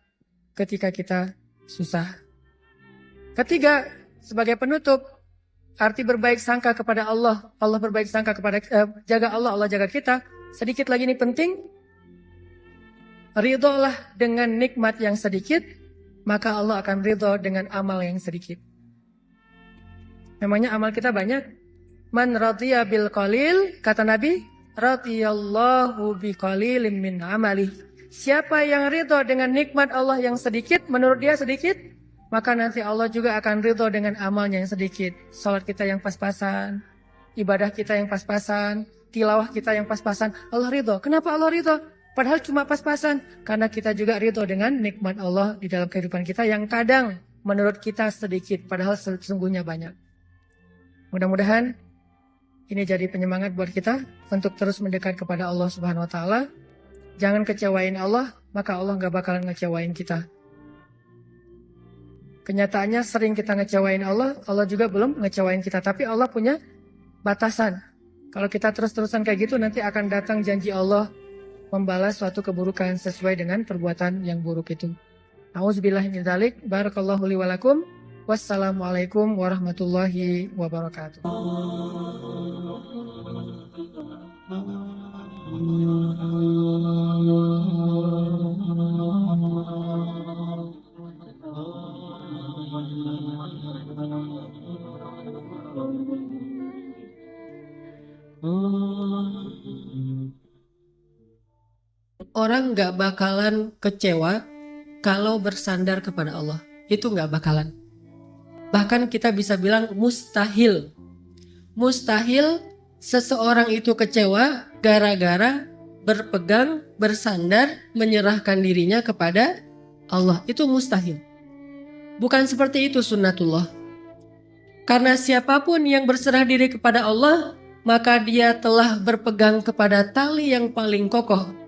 ketika kita susah. Ketiga, sebagai penutup, arti berbaik sangka kepada Allah. Allah berbaik sangka kepada jaga Allah, Allah jaga kita. Sedikit lagi ini penting. Ridholah dengan nikmat yang sedikit, maka Allah akan ridho dengan amal yang sedikit. Memangnya amal kita banyak. Man radhiya bil qalil, kata Nabi, radhiyallahu bi qalilin min amalih. Siapa yang ridho dengan nikmat Allah yang sedikit, menurut dia sedikit, maka nanti Allah juga akan ridho dengan amalnya yang sedikit. Salat kita yang pas-pasan, ibadah kita yang pas-pasan, tilawah kita yang pas-pasan, Allah ridho. Kenapa Allah ridho? Padahal cuma pas-pasan, karena kita juga ridho dengan nikmat Allah di dalam kehidupan kita yang kadang menurut kita sedikit, padahal sesungguhnya banyak. Mudah-mudahan ini jadi penyemangat buat kita untuk terus mendekat kepada Allah Subhanahu wa Ta'ala. Jangan kecewain Allah, maka Allah gak bakalan ngecewain kita. Kenyataannya sering kita ngecewain Allah, Allah juga belum ngecewain kita. Tapi Allah punya batasan. Kalau kita terus-terusan kayak gitu, nanti akan datang janji Allah membalas suatu keburukan sesuai dengan perbuatan yang buruk itu. Auzubillahi min dzalik. Barakallahu li wa lakum. Wassalamualaikum warahmatullahi wabarakatuh. Orang gak bakalan kecewa kalau bersandar kepada Allah. Itu gak bakalan. Bahkan kita bisa bilang mustahil. Mustahil seseorang itu kecewa gara-gara berpegang, bersandar, menyerahkan dirinya kepada Allah. Itu mustahil. Bukan seperti itu sunnatullah. Karena siapapun yang berserah diri kepada Allah, maka dia telah berpegang kepada tali yang paling kokoh.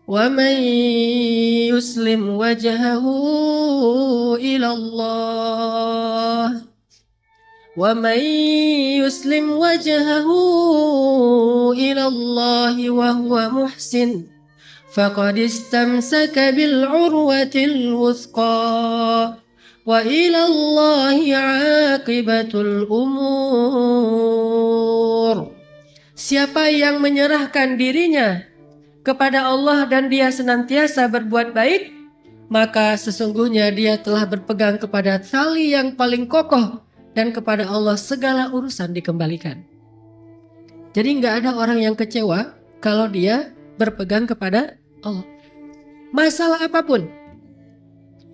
وَمَنْ يُسْلِمْ وَجْهَهُ إِلَى اللَّهِ وَمَنْ يُسْلِمْ وَجْهَهُ إِلَى اللَّهِ وَهُوَ مُحْسِنٌ فَقَدِ اسْتَمْسَكَ بِالْعُرْوَةِ الْوُثْقَى وَإِلَى اللَّهِ عَاقِبَةُ الْأُمُورِ. Siapa yang menyerahkan dirinya kepada Allah dan dia senantiasa berbuat baik, maka sesungguhnya dia telah berpegang kepada tali yang paling kokoh dan kepada Allah segala urusan dikembalikan. Jadi nggak ada orang yang kecewa kalau dia berpegang kepada Allah. Masalah apapun,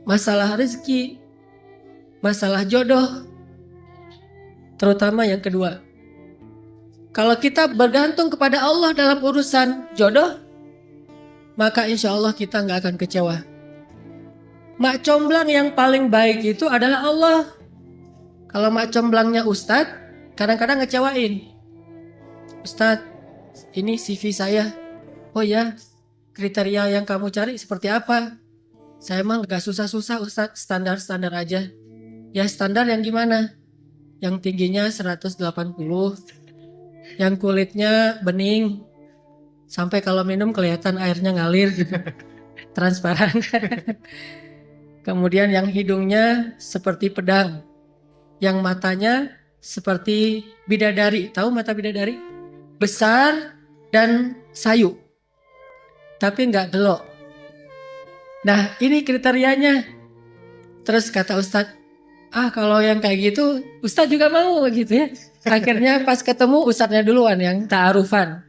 masalah rezeki, masalah jodoh, terutama yang kedua. Kalau kita bergantung kepada Allah dalam urusan jodoh, maka insya Allah kita nggak akan kecewa. Mak comblang yang paling baik itu adalah Allah. Kalau mak comblangnya Ustadz, kadang-kadang ngecewain. Ustadz, ini CV saya. Oh ya, kriteria yang kamu cari seperti apa? Saya emang gak susah-susah Ustadz, standar-standar aja. Ya standar yang gimana? Yang tingginya 180, yang kulitnya bening, sampai kalau minum kelihatan airnya ngalir gitu. Transparan. Kemudian yang hidungnya seperti pedang. Yang matanya seperti bidadari. Tahu mata bidadari? Besar dan sayu. Tapi nggak gelok. Nah ini kriterianya. Terus kata Ustadz, kalau yang kayak gitu Ustadz juga mau gitu ya. Akhirnya pas ketemu Ustadznya duluan yang ta'arufan.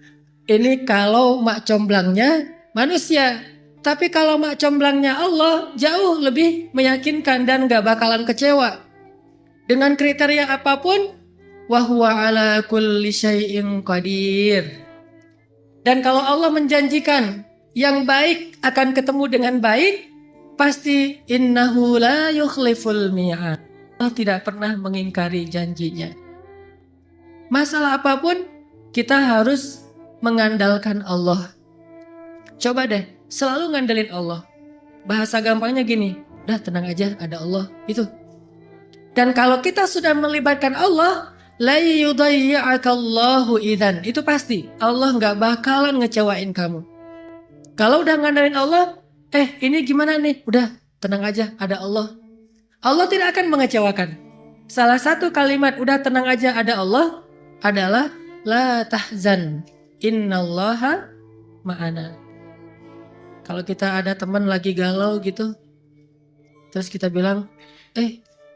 Ini kalau mak comblangnya manusia. Tapi kalau mak comblangnya Allah jauh lebih meyakinkan dan gak bakalan kecewa. Dengan kriteria apapun, wa huwa ala kulli syai'in qadir. Dan kalau Allah menjanjikan yang baik akan ketemu dengan baik, pasti innahu la yukhliful mi'ad. Allah tidak pernah mengingkari janjinya. Masalah apapun kita harus mengandalkan Allah. Coba deh selalu ngandelin Allah. Bahasa gampangnya gini, dah tenang aja ada Allah itu. Dan kalau kita sudah melibatkan Allah, la yudayya'akallahu idzan. Itu pasti Allah nggak bakalan ngecewain kamu. Kalau udah ngandelin Allah, ini gimana nih? Udah tenang aja ada Allah. Allah tidak akan mengecewakan. Salah satu kalimat udah tenang aja ada Allah adalah la tahzan innallaha ma'ana. Kalau kita ada teman lagi galau gitu, terus kita bilang,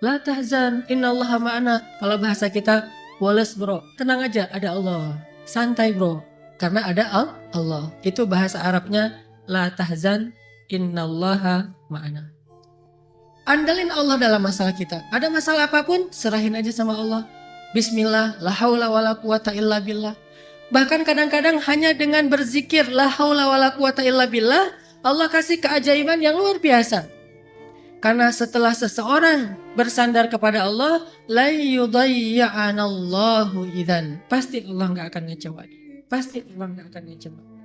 la tahzan innallaha ma'ana. Kalau bahasa kita, Wallace bro, tenang aja ada Allah. Santai bro, karena ada Allah. Itu bahasa Arabnya, la tahzan innallaha ma'ana. Andalin Allah dalam masalah kita. Ada masalah apapun, serahin aja sama Allah. Bismillah, la haula wala quwata illa billah. Bahkan kadang-kadang hanya dengan berzikir la haula wala quwata illa billah, Allah kasih keajaiban yang luar biasa. Karena setelah seseorang bersandar kepada Allah, la yudayya'anallahu idzan. Pasti Allah nggak akan ngecewain. Pasti Allah nggak akan ngecewain.